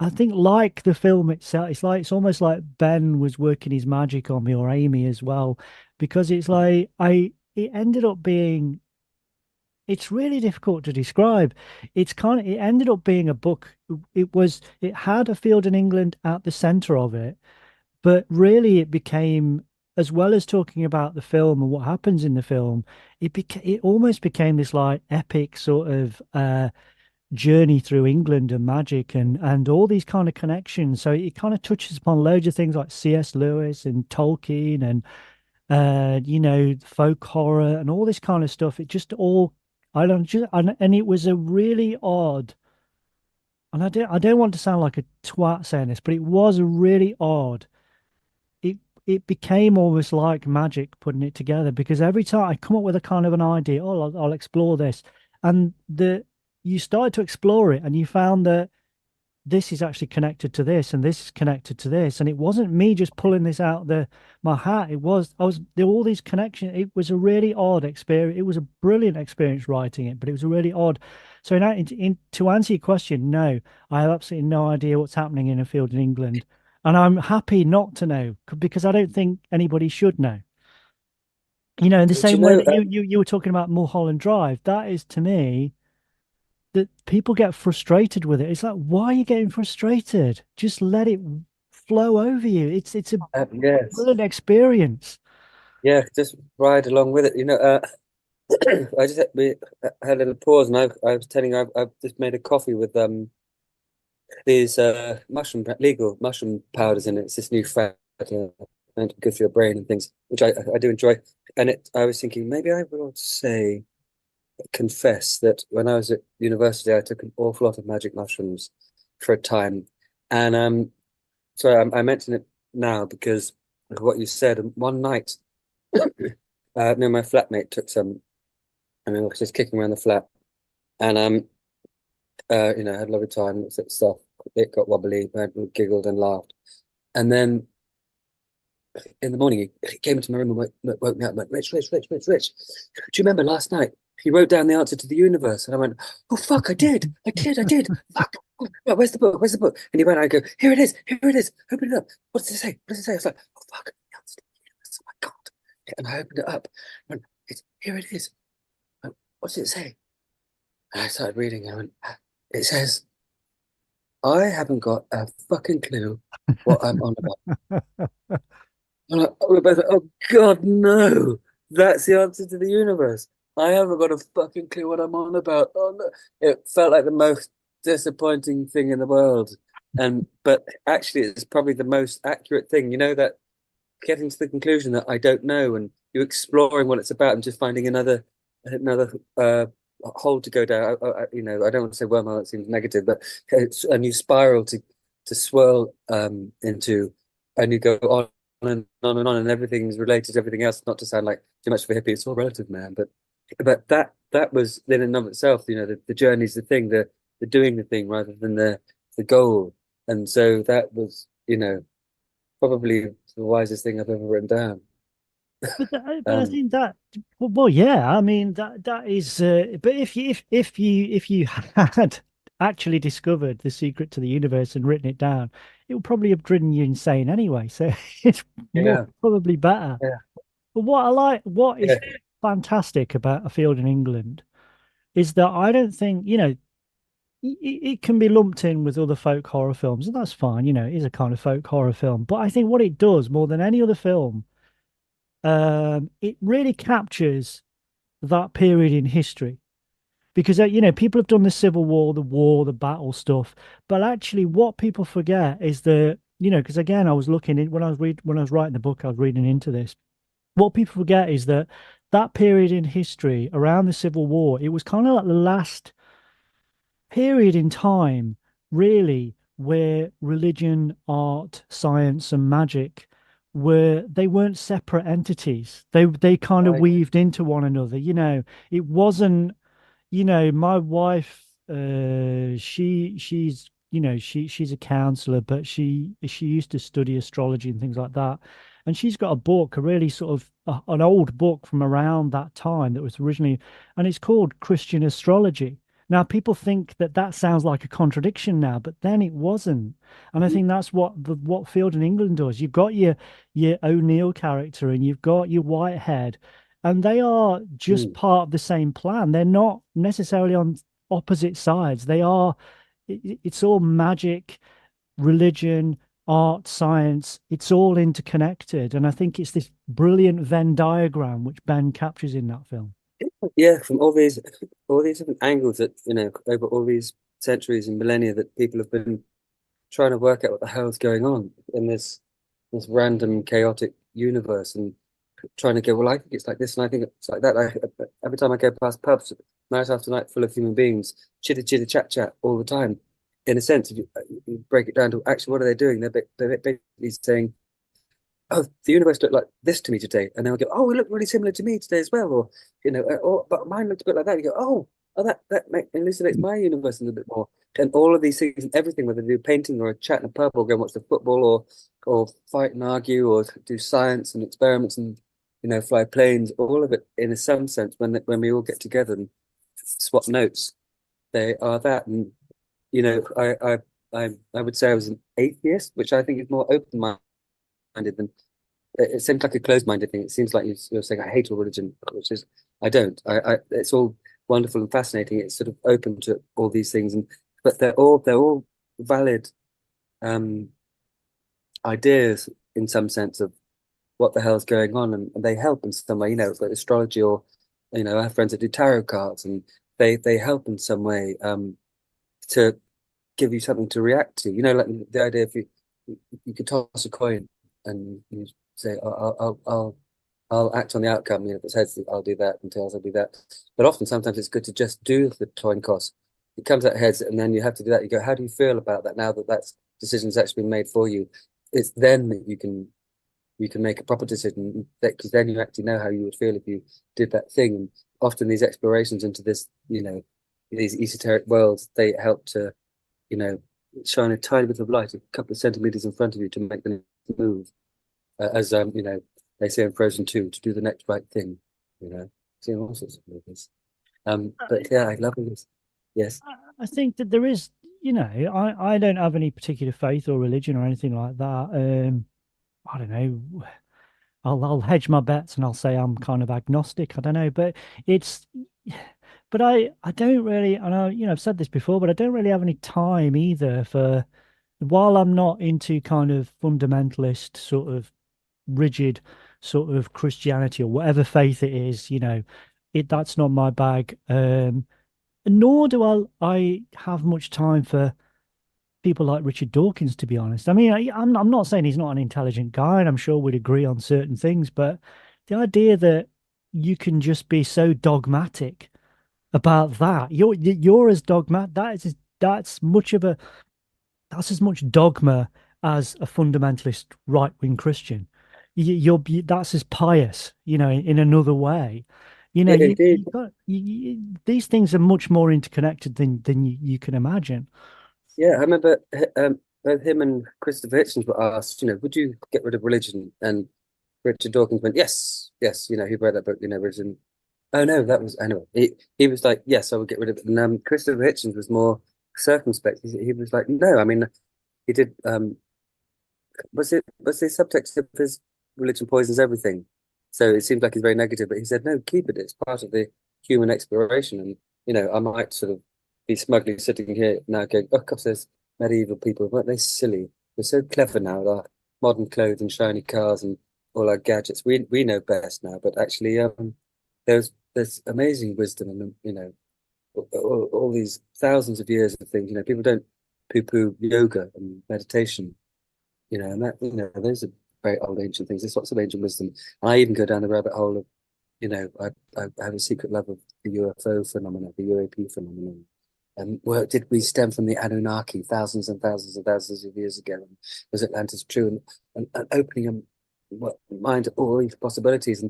[SPEAKER 4] I think like the film itself, it's almost like Ben was working his magic on me or Amy as well, because it's like it ended up being, it's really difficult to describe. It ended up being a book. It had a field in England at the center of it, but really, it became, as well as talking about the film and what happens in the film, it almost became this like epic sort of journey through England and magic and all these kind of connections. So it kind of touches upon loads of things like C.S. Lewis and Tolkien and folk horror and all this kind of stuff. It just all I don't just and it was a really odd. And I don't want to sound like a twat saying this, but it was a really odd it became almost like magic putting it together because every time I come up with a kind of an idea, oh, I'll explore this, and you started to explore it, and you found that this is actually connected to this, and this is connected to this, and it wasn't me just pulling this out my hat. There were all these connections. It was a really odd experience. It was a brilliant experience writing it, but it was a really odd. So now, to answer your question, no, I have absolutely no idea what's happening in a field in England. And I'm happy not to know because I don't think anybody should know. In the
[SPEAKER 5] Do you
[SPEAKER 4] same way
[SPEAKER 5] know?
[SPEAKER 4] that you were talking about Mulholland Drive, that is to me that people get frustrated with it. It's like, why are you getting frustrated? Just let it flow over you. It's a
[SPEAKER 5] Yes,
[SPEAKER 4] brilliant experience.
[SPEAKER 5] yeah, just ride along with it. I just had a little pause, and I was telling you I've just made a coffee with these legal mushroom powders in it. It's this new fat meant to go through your brain and things, which I do enjoy. And I was thinking maybe I will confess that when I was at university, I took an awful lot of magic mushrooms for a time, and sorry, I mention it now because of what you said. And one night, no, my flatmate took some, and I was just kicking around the flat, and had a lovely time, looked at stuff. It got wobbly, I giggled and laughed. And then in the morning, he came into my room and woke me up and went, Rich, do you remember last night? He wrote down the answer to the universe. And I went, oh, fuck, I did. Fuck. Right, where's the book? Where's the book? And he went, I go, here it is. Open it up. What does it say? What does it say? I was like, oh, fuck, the answer to the universe. Oh, my God. And I opened it up. I went, here it is. I went, what does it say? And I started reading. I went, It says, I haven't got a fucking clue what I'm on about. We're both like, oh God, no. That's the answer to the universe. I haven't got a fucking clue what I'm on about. Oh no. It felt like the most disappointing thing in the world. And but actually it's probably the most accurate thing. You know that getting to the conclusion that I don't know and you exploring what it's about and just finding another hole to go down. I don't want to say wormhole, that seems negative, but it's a new spiral to swirl into, and you go on and on and on, and everything's related to everything else. Not to sound like too much of a hippie, it's all relative, man. But that was in and of itself, the journey's the thing, the doing the thing rather than the goal. And so that was, probably the wisest thing I've ever written down.
[SPEAKER 4] But I
[SPEAKER 5] Um,
[SPEAKER 4] think that well, yeah, I mean that is but if you had actually discovered the secret to the universe and written it down, it would probably have driven you insane anyway. So it's more
[SPEAKER 5] yeah,
[SPEAKER 4] probably better.
[SPEAKER 5] yeah,
[SPEAKER 4] But what
[SPEAKER 5] yeah,
[SPEAKER 4] is fantastic about A Field in England is that I don't think, it can be lumped in with other folk horror films, and that's fine. It is a kind of folk horror film. But I think what it does more than any other film, it really captures that period in history because people have done the Civil War, the war, the battle stuff, but actually, what people forget is that because again, I was looking in when I was writing the book, I was reading into this. What people forget is that that period in history around the Civil War, it was kind of like the last period in time, really, where religion, art, science, and magic they weren't separate entities. They kind of
[SPEAKER 5] right,
[SPEAKER 4] weaved into one another. It wasn't, my wife, she's she's a counselor, but she used to study astrology and things like that. And she's got a book, a really sort of an old book from around that time that was originally, and it's called Christian Astrology. Now, people think that that sounds like a contradiction now, but then it wasn't. And I think that's what Field in England does. You've got your O'Neill character and you've got your Whitehead, and they are just
[SPEAKER 5] mm,
[SPEAKER 4] part of the same plan. They're not necessarily on opposite sides. It's all magic, religion, art, science. It's all interconnected. And I think it's this brilliant Venn diagram which Ben captures in that film.
[SPEAKER 5] yeah. From all these different angles that over all these centuries and millennia that people have been trying to work out what the hell's going on in this random chaotic universe and trying to go, well, I think it's like this and I think it's like that. Every time I go past pubs, night after night, full of human beings, chitter chitter chat chat all the time. In a sense, if you break it down to actually what are they doing? They're basically saying, oh, the universe looked like this to me today, and they'll go, oh, it looked really similar to me today as well, or but mine looked a bit like that. You go, oh, that elucidates my universe a little bit more, and all of these things and everything, whether they do painting or a chat in a pub, or go and watch the football, or fight and argue, or do science and experiments and fly planes, all of it in some sense when we all get together and swap notes, they are that. And I would say I was an atheist, which I think is more open-minded than it seems like a closed-minded thing. It seems like you're saying I hate all religion, which is I don't. It's all wonderful and fascinating. It's sort of open to all these things, but they're all valid um, ideas in some sense of what the hell's going on, and they help in some way. It's like astrology, or I have friends that do tarot cards, and they help in some way to give you something to react to. Like the idea if you could toss a coin and you say, I'll act on the outcome. If it's heads, I'll do that, and tails, I'll do that. But often, sometimes it's good to just do the coin toss. It comes out heads, and then you have to do that. You go, how do you feel about that now that decision's actually been made for you? It's then that you can make a proper decision, because then you actually know how you would feel if you did that thing. And often these explorations into these esoteric worlds, they help to, you know, shine a tiny bit of light, a couple of centimeters in front of you to make the move. As they say in Frozen 2, to do the next right thing. Seeing all sorts of movies. But yeah, I love this. Yes.
[SPEAKER 4] I think that there is, I don't have any particular faith or religion or anything like that. I don't know. I'll hedge my bets and I'll say I'm kind of agnostic. I don't know, but it's But I don't really, I know, I've said this before, but I don't really have any time either for, while I'm not into kind of fundamentalist sort of rigid sort of Christianity or whatever faith it is, that's not my bag. Nor do I have much time for people like Richard Dawkins, to be honest. I mean, I'm not saying he's not an intelligent guy, and I'm sure we'd agree on certain things, but the idea that you can just be so dogmatic about that, you're as dogmatic. That's as much dogma as a fundamentalist right-wing Christian. That's as pious, in another way.
[SPEAKER 5] Yeah, indeed.
[SPEAKER 4] These things are much more interconnected than you can imagine.
[SPEAKER 5] Yeah, I remember both him and Christopher Hitchens were asked, would you get rid of religion? And Richard Dawkins went, yes, yes. He read that book, religion. Oh no, that was anyway. He was like, yes, I would get rid of it. And Christopher Hitchens was more circumspect. He was like, no, I mean, he did. Was the subtext of his religion poisons everything? So it seems like he's very negative, but he said, no, keep it. It's part of the human exploration. And I might sort of be smugly sitting here now going, oh, gosh, those medieval people, weren't they silly? We're so clever now with our modern clothes and shiny cars and all our gadgets. We know best now, but actually, there's amazing wisdom and all these thousands of years of things. People don't poo-poo yoga and meditation, and that those are very old ancient things. There's lots of ancient wisdom. And I even go down the rabbit hole of, I have a secret love of the UFO phenomenon, the UAP phenomenon. And did we stem from the Anunnaki thousands and thousands and thousands of years ago? And was Atlantis true? And opening a mind to all these possibilities.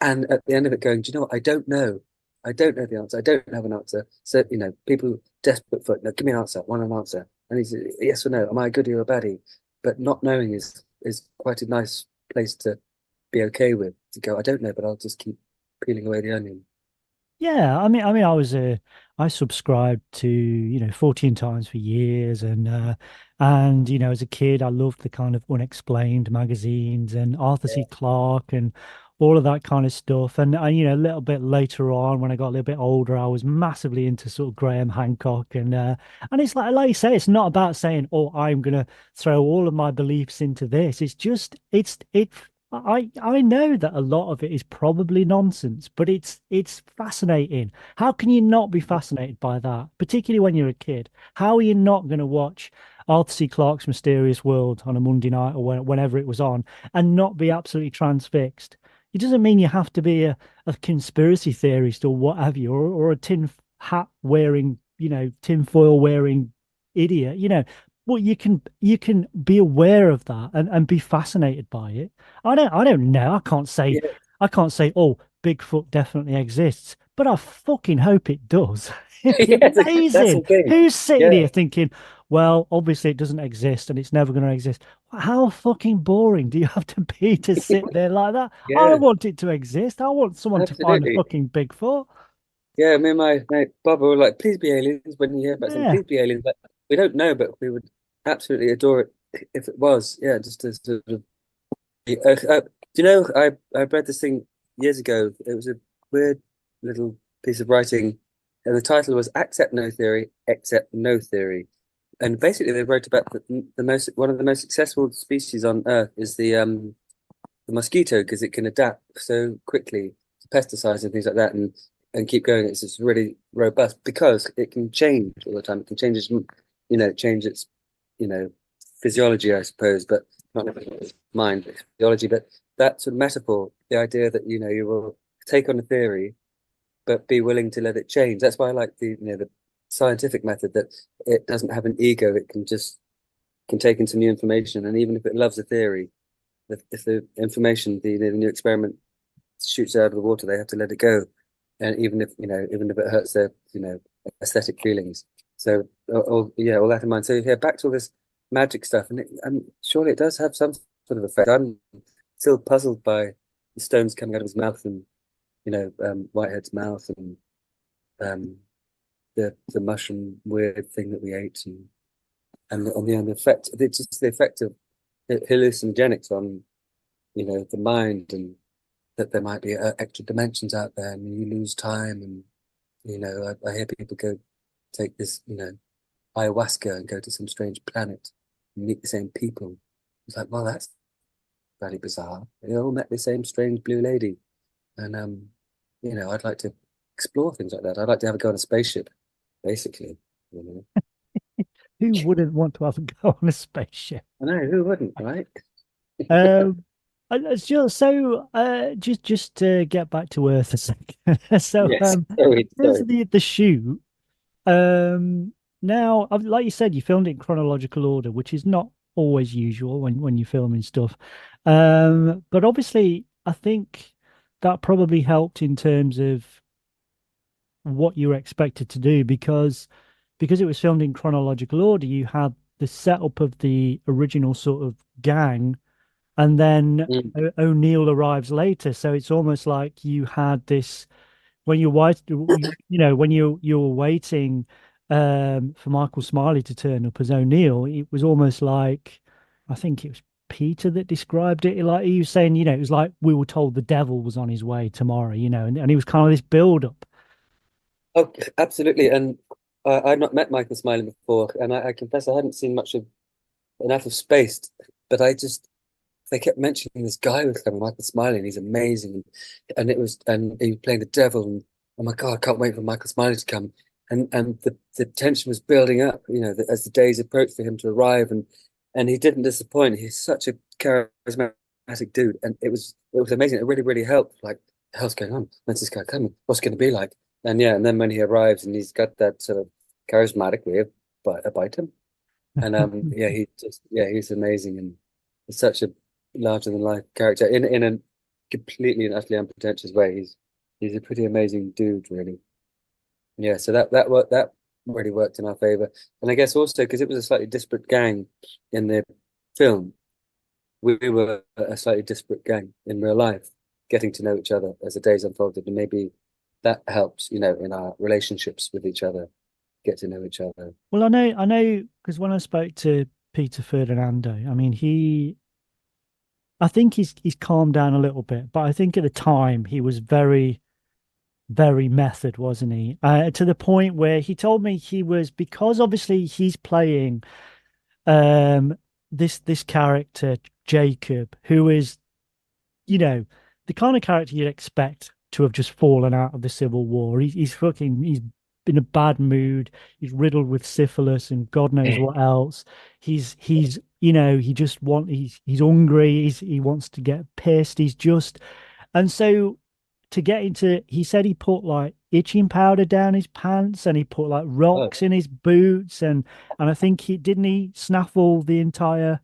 [SPEAKER 5] And at the end of it going, do you know what? I don't know. I don't know the answer. I don't have an answer. So, people desperate for it. No, give me an answer. Want an answer. And he said, yes or no. Am I a goodie or a baddie? But not knowing is quite a nice place to be okay with. To go, I don't know, but I'll just keep peeling away the onion.
[SPEAKER 4] Yeah, I subscribed to, 14 times for years and as a kid I loved the kind of unexplained magazines and Arthur C. Clarke and all of that kind of stuff. And a little bit later on when I got a little bit older, I was massively into sort of Graham Hancock and it's like you say, it's not about saying, oh, I'm gonna throw all of my beliefs into this. It's just I know that a lot of it is probably nonsense, but it's fascinating. How can you not be fascinated by that, particularly when you're a kid? How are you not going to watch Arthur C. Clarke's Mysterious World on a Monday night or whenever it was on and not be absolutely transfixed? It doesn't mean you have to be a conspiracy theorist or what have you, or a tin hat wearing, tin foil wearing idiot. Well, you can be aware of that and be fascinated by it. I don't know.
[SPEAKER 5] Yeah,
[SPEAKER 4] I can't say, oh, Bigfoot definitely exists, but I fucking hope it does. It'd be
[SPEAKER 5] yeah, that's the
[SPEAKER 4] amazing.
[SPEAKER 5] thing.
[SPEAKER 4] Who's sitting
[SPEAKER 5] Yeah,
[SPEAKER 4] here thinking, well, obviously it doesn't exist and it's never going to exist. How fucking boring do you have to be to sit there like that? I
[SPEAKER 5] yeah,
[SPEAKER 4] want it to exist. I want someone to find a
[SPEAKER 5] absolutely.
[SPEAKER 4] fucking Bigfoot.
[SPEAKER 5] Yeah, me and my mate Bob were like, please be aliens when you hear about something,
[SPEAKER 4] Yeah.
[SPEAKER 5] please be aliens. But we don't know, but we would absolutely adore it if it was. Yeah, just to sort of. Do you know, I read this thing years ago. It was a weird little piece of writing, and the title was "Accept No Theory, Accept No Theory." And basically, they wrote about the most one of the most successful species on Earth is the mosquito because it can adapt so quickly to pesticides and things like that, and keep going. It's just really robust because it can change all the time. It can change its, change its, you know, physiology, I suppose, but not its mind, its physiology. But that sort of metaphor, the idea that you will take on a theory, but be willing to let it change. That's why I like the scientific method that it doesn't have an ego. It can take in some new information, and even if it loves a theory, if the information, the new experiment shoots it out of the water, they have to let it go, and even if it hurts their aesthetic feelings. So, yeah, all that in mind. So, yeah, back to all this magic stuff, and surely it does have some sort of effect. I'm still puzzled by the stones coming out of his mouth, and Whitehead's mouth, and um, the mushroom weird thing that we ate, and the effect. It's just the effect of hallucinogenics on the mind, and that there might be extra dimensions out there, and you lose time, and You know, I hear people go take this, you know, ayahuasca and go to some strange planet and meet the same people. It's like, well, that's very bizarre. They all met the same strange blue lady. And you know, I'd like to explore things like that. I'd like to have a go on a spaceship, basically. You know,
[SPEAKER 4] Who wouldn't want to have a go on a spaceship?
[SPEAKER 5] I know who wouldn't, right?
[SPEAKER 4] Um, it's just so just to get back to Earth a second. So
[SPEAKER 5] Yes. Sorry,
[SPEAKER 4] there's
[SPEAKER 5] sorry.
[SPEAKER 4] the shoot. Um, Now, like you said, you filmed it in chronological order, which is not always usual when you're filming stuff. But obviously, I think that probably helped in terms of what you were expected to do because it was filmed in chronological order. You had the setup of the original sort of gang, and then
[SPEAKER 5] Mm,
[SPEAKER 4] O'Neill arrives later. So it's almost like you had this when you're wait, when you were waiting for Michael Smiley to turn up as O'Neill, it was almost like I think it was Peter that described it. Like he was saying, it was like we were told the devil was on his way tomorrow, and he was kind of this build up.
[SPEAKER 5] oh, absolutely. And I'd not met Michael Smiley before, and I confess I hadn't seen much of enough of Spaced, but they kept mentioning this guy was coming, Michael Smiley, and he's amazing. And he was playing the devil, and oh my God, I can't wait for Michael Smiley to come. And the tension was building up, you know, as the days approached for him to arrive, and he didn't disappoint. He's such a charismatic dude, and it was amazing. It really, really helped. Like, the hell's going on? When's this guy coming? What's it going to be like? And yeah, and then when he arrives and he's got that sort of charismatic way of about him, and yeah, he's amazing, and he's such a larger than life character in a completely and utterly unpretentious way. He's a pretty amazing dude, really. Yeah, so that really worked in our favor, and I guess also because it was a slightly disparate gang in the film, we were a slightly disparate gang in real life, getting to know each other as the days unfolded, and maybe that helps, you know, in our relationships with each other, get to know each other.
[SPEAKER 4] Well, I know, because when I spoke to Peter Ferdinando, I mean, I think he's calmed down a little bit, but I think at the time he was very, very method, wasn't he? To the point where he told me he was because obviously he's playing um this character Jacob, who is, the kind of character you'd expect to have just fallen out of the Civil War. He's in a bad mood. He's riddled with syphilis and God knows what else. He's he's hungry. He wants to get pissed. And so to get into, he said he put like itching powder down his pants and he put like
[SPEAKER 5] Oh,
[SPEAKER 4] rocks in his boots and I think he snaffle the entire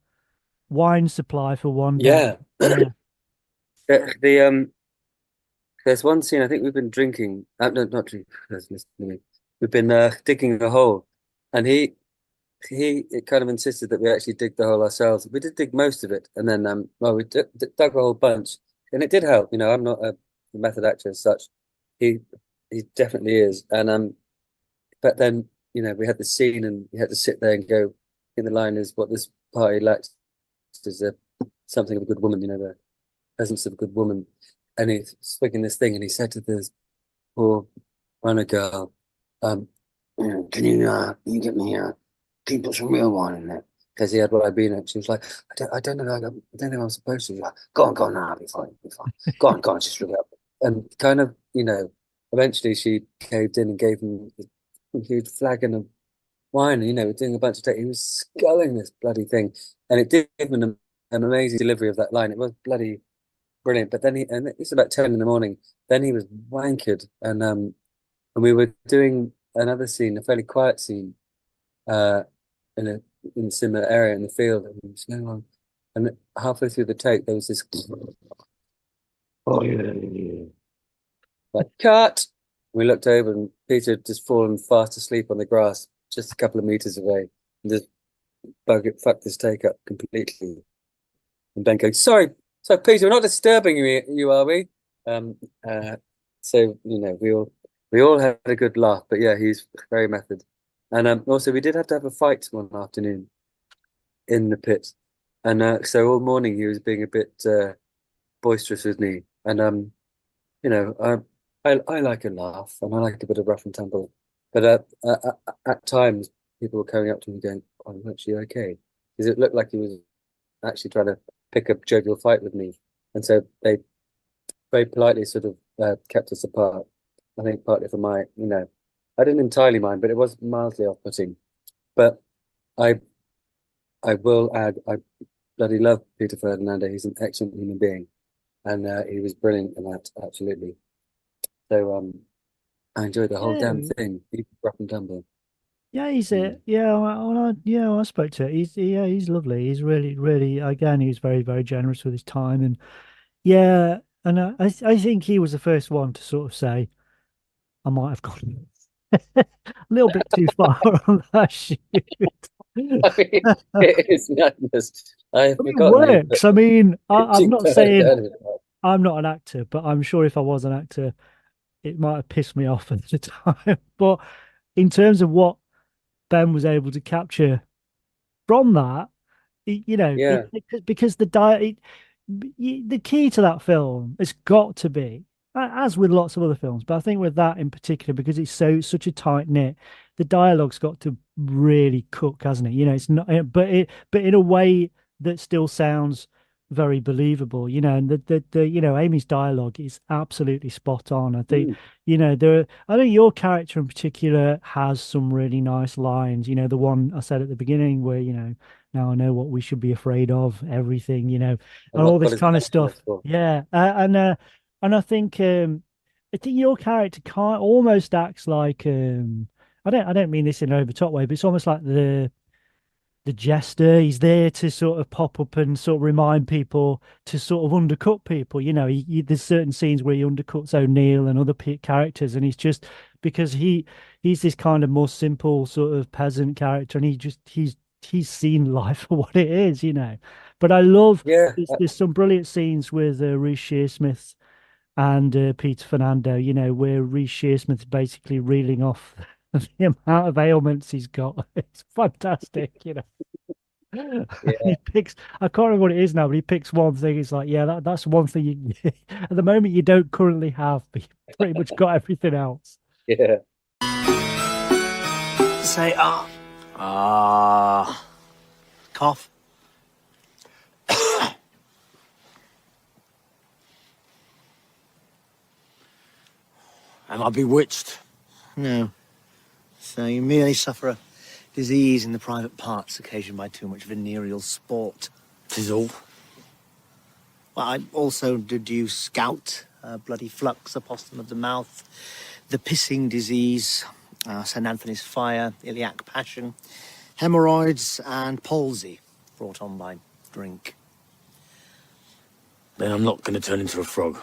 [SPEAKER 4] wine supply for one day.
[SPEAKER 5] yeah.
[SPEAKER 4] Yeah.
[SPEAKER 5] The there's one scene I think we've been drinking. No, not drinking. Listen to me. We've been digging a hole, and he it kind of insisted that we actually dig the hole ourselves. We did dig most of it, and then well, we dug a whole bunch, and it did help. You know, I'm not a method actor as such. He he definitely is, and but then you know we had the scene, and we had to sit there and go. In the line is what this party lacks is something of a good woman. You know, the presence of a good woman, and he's speaking this thing, and he said to this poor runner girl, um, can you get me can you put some real wine in there? Because he had what I'd been at. She was like, I don't know, I don't think I'm supposed to. Like, go on, now, I'll be fine, be fine. Go on, just ring it up. And kind of, you know, eventually she caved in and gave him a huge flagon of wine. And, you know, doing a bunch of take. He was sculling this bloody thing, and it did give him an amazing delivery of that line. It was bloody brilliant. But then and it's about 10 in the morning. Then he was wankered, and we were doing another scene, a fairly quiet scene, uh, in a similar area in the field, and it was going on. And halfway through the take, there was this, oh yeah, like cut. We looked over, and Peter had just fallen fast asleep on the grass, just a couple of meters away, and just fucked this take up completely. And Ben goes, sorry, Peter, we're not disturbing you, are we? Um, uh, so you know, we all had a good laugh, but yeah, he's very method. And also, we did have to have a fight one afternoon in the pit, and so all morning he was being a bit boisterous with me, and you know, I like a laugh and I like a bit of rough and tumble, but at times people were coming up to me going, "Oh, I'm actually okay," because it looked like he was actually trying to pick a jovial fight with me, and so they very politely sort of kept us apart. I think partly for my, I didn't entirely mind, but it was mildly off-putting. But I I will add, I bloody love Peter Ferdinando. He's an excellent human being, and he was brilliant in that, absolutely. So I enjoyed the whole damn
[SPEAKER 4] Yeah,
[SPEAKER 5] thing, even rough and tumble.
[SPEAKER 4] yeah, he's
[SPEAKER 5] Mm.
[SPEAKER 4] it. Yeah, I spoke to it. He's lovely. He's really again, he's very very generous with his time, and yeah, and I think he was the first one to sort of say I might have gone a little bit too far on that shoot.
[SPEAKER 5] I mean, it is madness. I have
[SPEAKER 4] But it
[SPEAKER 5] forgotten that he put
[SPEAKER 4] works. I mean, I'm
[SPEAKER 5] pitching
[SPEAKER 4] not
[SPEAKER 5] further
[SPEAKER 4] saying
[SPEAKER 5] down his
[SPEAKER 4] I'm not an actor, but I'm sure if I was an actor, it might have pissed me off at the time. But in terms of what Ben was able to capture from that,
[SPEAKER 5] Yeah,
[SPEAKER 4] because the diet, the key to that film has got to be, as with lots of other films, but I think with that in particular, because it's such a tight knit, the dialogue's got to really cook, hasn't it? It's not, but in a way that still sounds very believable. And Amy's dialogue is absolutely spot on. I think,
[SPEAKER 5] mm,
[SPEAKER 4] I think your character in particular has some really nice lines. The one I said at the beginning where, now I know what we should be afraid of, everything,
[SPEAKER 5] and
[SPEAKER 4] and all
[SPEAKER 5] what
[SPEAKER 4] this
[SPEAKER 5] God is
[SPEAKER 4] kind of
[SPEAKER 5] punishing
[SPEAKER 4] stuff.
[SPEAKER 5] us for.
[SPEAKER 4] Yeah, and I think your character kind almost acts like I don't mean this in an over top way, but it's almost like the jester. He's there to sort of pop up and sort of remind people to sort of undercut people. There's certain scenes where he undercuts O'Neill and other characters, and he's just because he's this kind of more simple sort of peasant character, and he's seen life for what it is. But I love
[SPEAKER 5] Yeah,
[SPEAKER 4] there's some brilliant scenes with Reece Shearsmith and Peter Fernando, where Reece Shearsmith is basically reeling off the amount of ailments he's got. It's fantastic.
[SPEAKER 5] yeah,
[SPEAKER 4] He picks, I can't remember what it is now, but he picks one thing. It's like, yeah, that's one thing at the moment you don't currently have, but you pretty much got everything else.
[SPEAKER 5] yeah.
[SPEAKER 6] Say ah. Cough. Am I bewitched? No. So you merely suffer a disease in the private parts occasioned by too much venereal sport. 'Tis all. Well, I also deduce gout, bloody flux, apostum of the mouth, the pissing disease, St. Anthony's fire, iliac passion, hemorrhoids, and palsy brought on by drink. Then I'm not going to turn into a frog.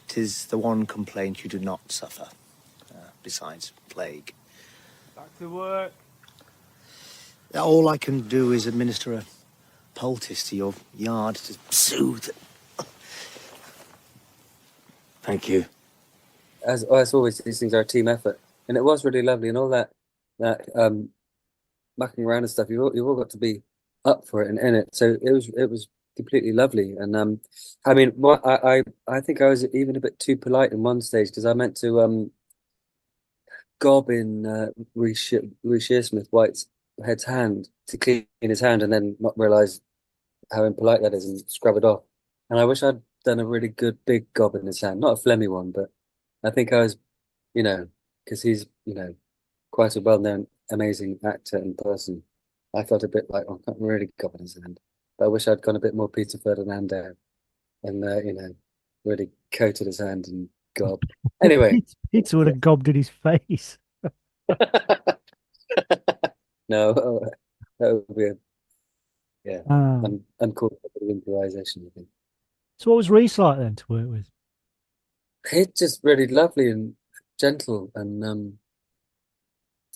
[SPEAKER 6] 'Tis the one complaint you do not suffer, besides plague.
[SPEAKER 4] Back to work.
[SPEAKER 6] All I can do is administer a poultice to your yard to soothe. Thank you.
[SPEAKER 5] As always, these things are a team effort, and it was really lovely, and all that mucking around and stuff. You've all got to be up for it and in it. So it was completely lovely. And I mean, what I think I was even a bit too polite in one stage because I meant to gob in Reece Shearsmith White's head's hand to clean his hand, and then not realize how impolite that is and scrub it off. And I wish I'd done a really good big gob in his hand, not a phlegmy one, but I think I was, because he's, quite a well-known, amazing actor in person. I felt a bit like, oh, I can't really gob in his hand. But I wish I'd gone a bit more Peter Ferdinando and, really coated his hand and gob. Anyway,
[SPEAKER 4] Pizza would have gobbed in his face.
[SPEAKER 5] no, that would be yeah,
[SPEAKER 4] Um,
[SPEAKER 5] uncalled for bit of improvisation, I think.
[SPEAKER 4] so what was Reese like then to work with?
[SPEAKER 5] It's just really lovely and gentle and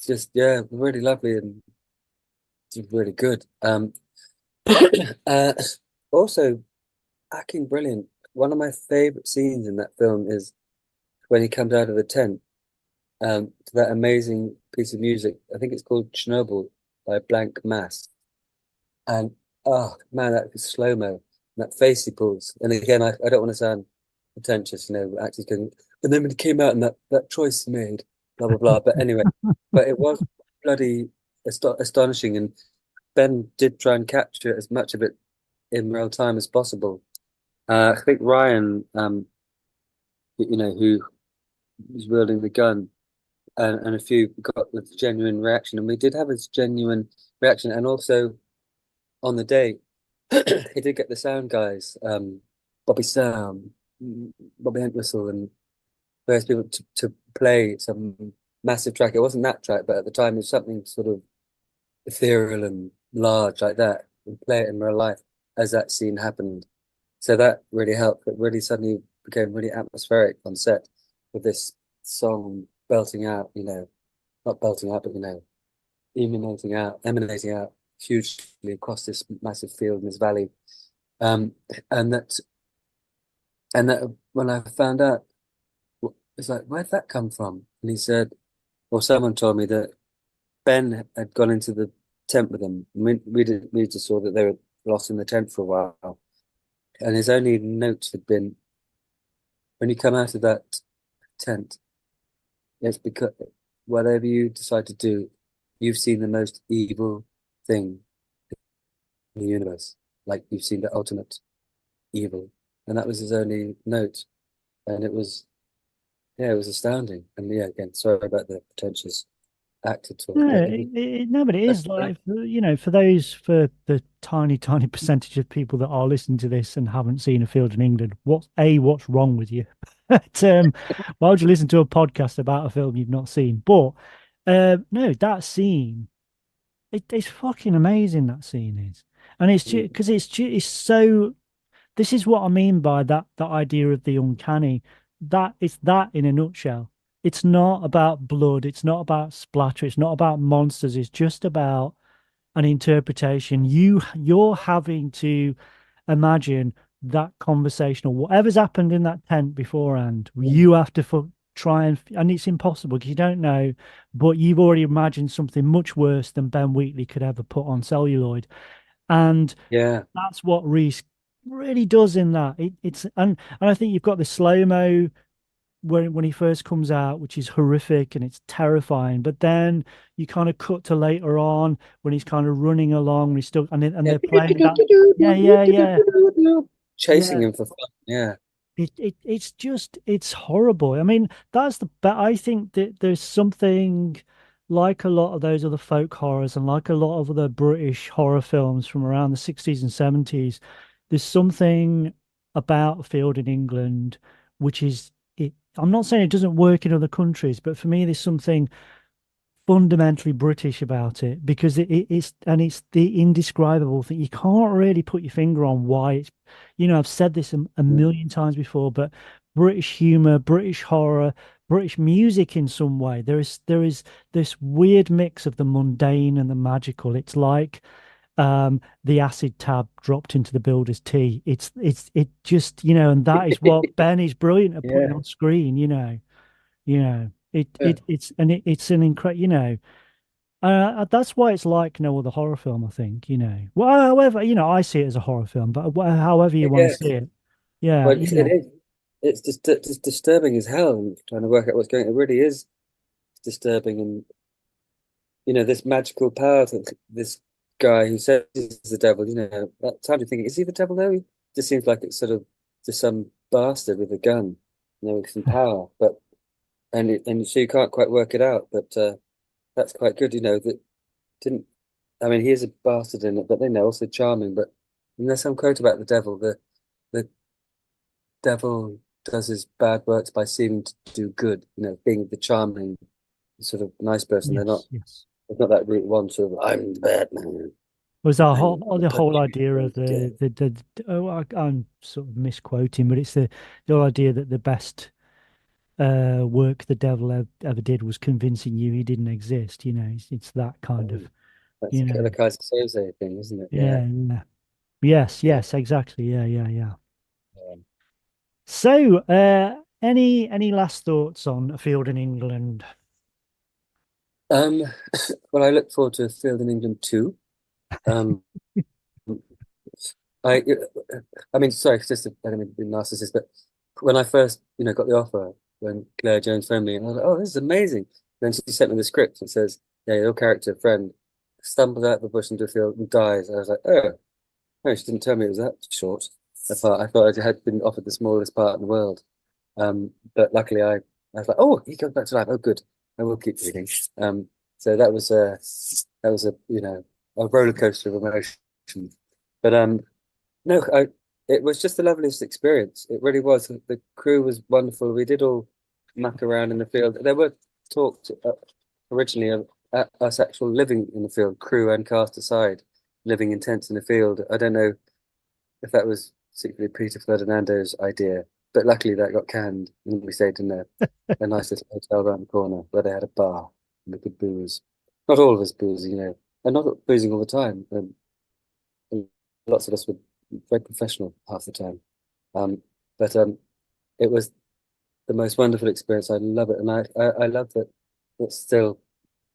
[SPEAKER 5] just yeah, really lovely and just really good. Uh, also acting brilliant. One of my favorite scenes in that film is when he comes out of the tent to that amazing piece of music. I think it's called Chernobyl by Blank Mass. And oh man, that is slow mo. That face he pulls. And again, I don't want to sound pretentious, you know, actors going, and then when it came out and that choice he made, blah blah blah. But anyway, but it was bloody astonishing, and Ben did try and capture as much of it in real time as possible. I think Ryan, you know, who was wielding the gun, and a few got the genuine reaction, and we did have a genuine reaction, and also on the day, he did get the sound guys, Bobby Sound, Bobby Entwistle, and various people to play some massive track. It wasn't that track, but at the time it was something sort of ethereal and large like that, and play it in real life as that scene happened. So that really helped. It really suddenly became really atmospheric on set with this song belting out, you know, not belting out, but you know, emanating out hugely across this massive field in this valley. Um, and that when I found out, it's like, where'd that come from? And he said, or someone told me that Ben had gone into the tent with them. We just saw that they were lost in the tent for a while. And his only note had been, when you come out of that tent, it's because whatever you decide to do, you've seen the most evil thing in the universe. Like you've seen the ultimate evil. And that was his only note. And it was, yeah, it was astounding. And yeah, again, sorry about the pretentious actor talk.
[SPEAKER 4] No,
[SPEAKER 5] It was,
[SPEAKER 4] no, but it is like, you know, for the tiny, tiny percentage of people that are listening to this and haven't seen a field in England, what's wrong with you? But, why would you listen to a podcast about a film you've not seen? But no, that scene, it's fucking amazing. That scene is, and it's because it's so. This is what I mean by that idea of the uncanny. That it's that in a nutshell. It's not about blood. It's not about splatter. It's not about monsters. It's just about an interpretation. You're having to imagine that conversation or whatever's happened in that tent beforehand. You have to try and it's impossible because you don't know, but you've already imagined something much worse than Ben Wheatley could ever put on celluloid. And
[SPEAKER 5] yeah,
[SPEAKER 4] that's what Reese really does in that. It's and I think you've got the slow-mo when he first comes out, which is horrific and it's terrifying. But then you kind of cut to later on when he's kind of running along, and he's still and
[SPEAKER 5] yeah.
[SPEAKER 4] they're playing that. Yeah, yeah, yeah,
[SPEAKER 5] Chasing
[SPEAKER 4] yeah.
[SPEAKER 5] him for fun. Yeah.
[SPEAKER 4] It's just it's horrible. I mean, that's the but I think that there's something like a lot of those other folk horrors and like a lot of other British horror films from around the 60s and 70s. There's something about a field in England which is it. I'm not saying it doesn't work in other countries, but for me, there's something fundamentally British about it because it's the indescribable thing. You can't really put your finger on why it's, you know, I've said this a million times before, but British humor, British horror, British music in some way. There is this weird mix of the mundane and the magical. It's like the acid tab dropped into the builder's tea. It just, you know, and that is what Ben is brilliant at putting
[SPEAKER 5] Yeah.
[SPEAKER 4] on screen, you know.
[SPEAKER 5] Yeah.
[SPEAKER 4] It's an incredible, you know, that's why it's like no other horror film, I think, you know. Well, however, you know, I see it as a horror film, but however you want
[SPEAKER 5] Yeah.
[SPEAKER 4] to see it, yeah,
[SPEAKER 5] Well,
[SPEAKER 4] you
[SPEAKER 5] it
[SPEAKER 4] know,
[SPEAKER 5] is. It's just disturbing as hell. Trying to work out what's going. It really is disturbing, and you know this magical power that this guy who says he's the devil. You know, at times you're thinking, is he the devil? No, he just seems like it's sort of just some bastard with a gun, you know, with some power. But and so you can't quite work it out. But that's quite good. You know that didn't. I mean, he is a bastard in it, but they know also charming. But and there's some quote about the devil. The devil does his bad works by seeming to do good, you know, being the charming, sort of nice person.
[SPEAKER 4] yes, yes.
[SPEAKER 5] It's not that route one sort of, I'm the bad man.
[SPEAKER 4] Was our
[SPEAKER 5] I'm
[SPEAKER 4] whole
[SPEAKER 5] gonna
[SPEAKER 4] the
[SPEAKER 5] put
[SPEAKER 4] whole
[SPEAKER 5] you
[SPEAKER 4] idea of
[SPEAKER 5] to death.
[SPEAKER 4] oh, I'm sort of misquoting, but it's the whole idea that the best work the devil ever did was convincing you he didn't exist. You know, it's that kind of,
[SPEAKER 5] Oh, that's
[SPEAKER 4] you
[SPEAKER 5] a
[SPEAKER 4] know,
[SPEAKER 5] Killer Kaiser Soze thing, isn't it? Yeah.
[SPEAKER 4] yeah, yeah. Yes,
[SPEAKER 5] Yeah.
[SPEAKER 4] yes, exactly. Yeah, yeah, yeah.
[SPEAKER 5] Um,
[SPEAKER 4] So, any last thoughts on a field in England?
[SPEAKER 5] um, well, I look forward to a field in England too. Um, I, I mean, sorry, it's just I don't mean to be narcissist, but when I first, got the offer, when Claire Jones phoned me, and I was like, "Oh, this is amazing." Then she sent me the script and says, "Yeah, your character friend stumbles out of the bush into a field and dies." I was like, "Oh, no!" She didn't tell me it was that short. I thought I had been offered the smallest part in the world. But luckily, I was like, "Oh, he comes back to life. Oh, good. I will keep reading." So that was a roller coaster of emotion. But no, it was just the loveliest experience. It really was. The crew was wonderful. We did all muck around in the field. There were talks originally of us actual living in the field, crew and cast aside, living in tents in the field. I don't know if that was secretly Peter Ferdinando's idea, but luckily that got canned, and we stayed in a nice little hotel around the corner where they had a bar and we could booze. Not all of us boozing, and not boozing all the time. And lots of us were very professional half the time. But it was the most wonderful experience. I love it, and I love that it's still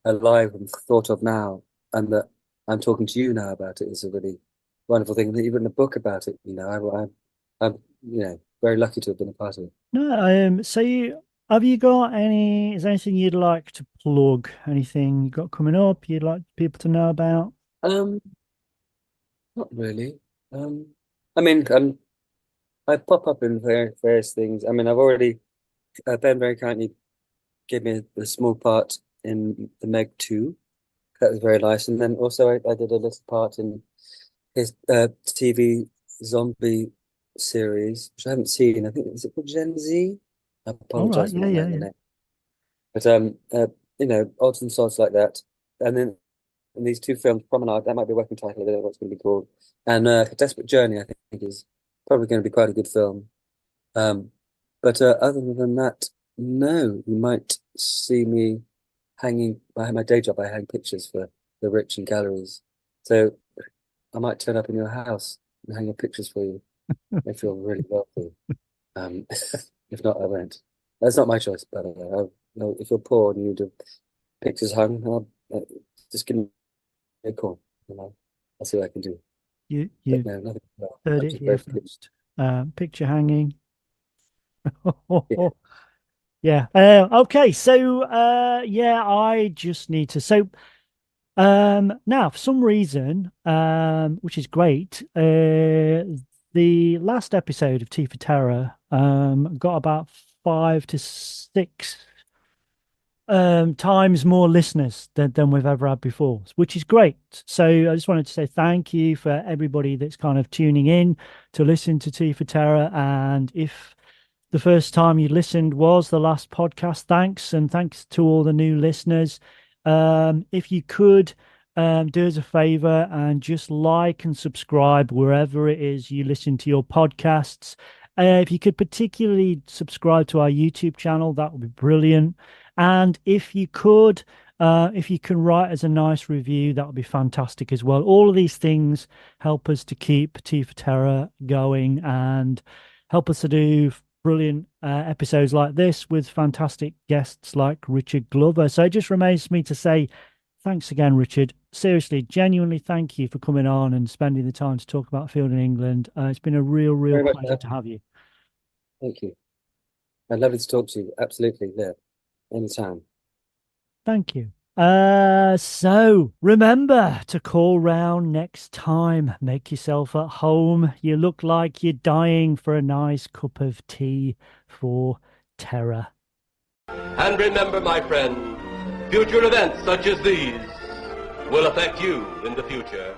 [SPEAKER 5] alive and thought of now, and that I'm talking to you now about it is a really wonderful thing. That you've written a book about it. I'm very lucky to have been a part of it.
[SPEAKER 4] No, have you got is there anything you'd like to plug? Anything you got coming up you'd like people to know about?
[SPEAKER 5] Um, Not really. I mean, I pop up in various things. I mean, I've already Ben very kindly gave me a small part in the Meg 2. That was very nice. And then also I did a little part in his TV zombie series, which I haven't seen. I think is it called Gen Z? I
[SPEAKER 4] All right,
[SPEAKER 5] apologize for
[SPEAKER 4] yeah,
[SPEAKER 5] not
[SPEAKER 4] yeah,
[SPEAKER 5] knowing the
[SPEAKER 4] yeah.
[SPEAKER 5] name. But odds and sods like that. And then in these two films, Promenade, that might be a working title, I don't know what it's going to be called. And Desperate Journey, I think, is probably going to be quite a good film. Um, but other than that, no, you might see me hanging behind my day job. I hang pictures for the rich in galleries. So I might turn up in your house and hang your pictures for you if you're really wealthy. Um, if not, I won't. That's not my choice, by the way. If you're poor and you need your pictures hung, just give me a call. I'll see what I can do. But
[SPEAKER 4] You've
[SPEAKER 5] no, nothing.
[SPEAKER 4] heard
[SPEAKER 5] I'm
[SPEAKER 4] it
[SPEAKER 5] just
[SPEAKER 4] here
[SPEAKER 5] very pleased.
[SPEAKER 4] first. Picture hanging.
[SPEAKER 5] Yeah.
[SPEAKER 4] Yeah. Okay. So, yeah, I just need to. So, now for some reason, which is great, the last episode of Tea for Terror, got about 5 to 6 times more listeners than we've ever had before, which is great. So I just wanted to say thank you for everybody that's kind of tuning in to listen to Tea for Terror. And if the first time you listened was the last podcast, thanks. And thanks to all the new listeners. If you could do us a favor and just like and subscribe wherever it is you listen to your podcasts. If you could particularly subscribe to our YouTube channel, that would be brilliant. And if you can write us a nice review, that would be fantastic as well. All of these things help us to keep Tea for Terror going and help us to do brilliant episodes like this with fantastic guests like Richard Glover. So it just remains for me to say thanks again, Richard. Seriously, genuinely thank you for coming on and spending the time to talk about field in England. It's been a real
[SPEAKER 5] Very much.
[SPEAKER 4] pleasure to have you.
[SPEAKER 5] Thank you. I'd love to talk to you. Absolutely. Yeah. Anytime.
[SPEAKER 4] Thank you. So remember to call round next time. Make yourself at home. You look like you're dying for a nice cup of tea for terror.
[SPEAKER 7] And remember, my friend, future events such as these will affect you in the future.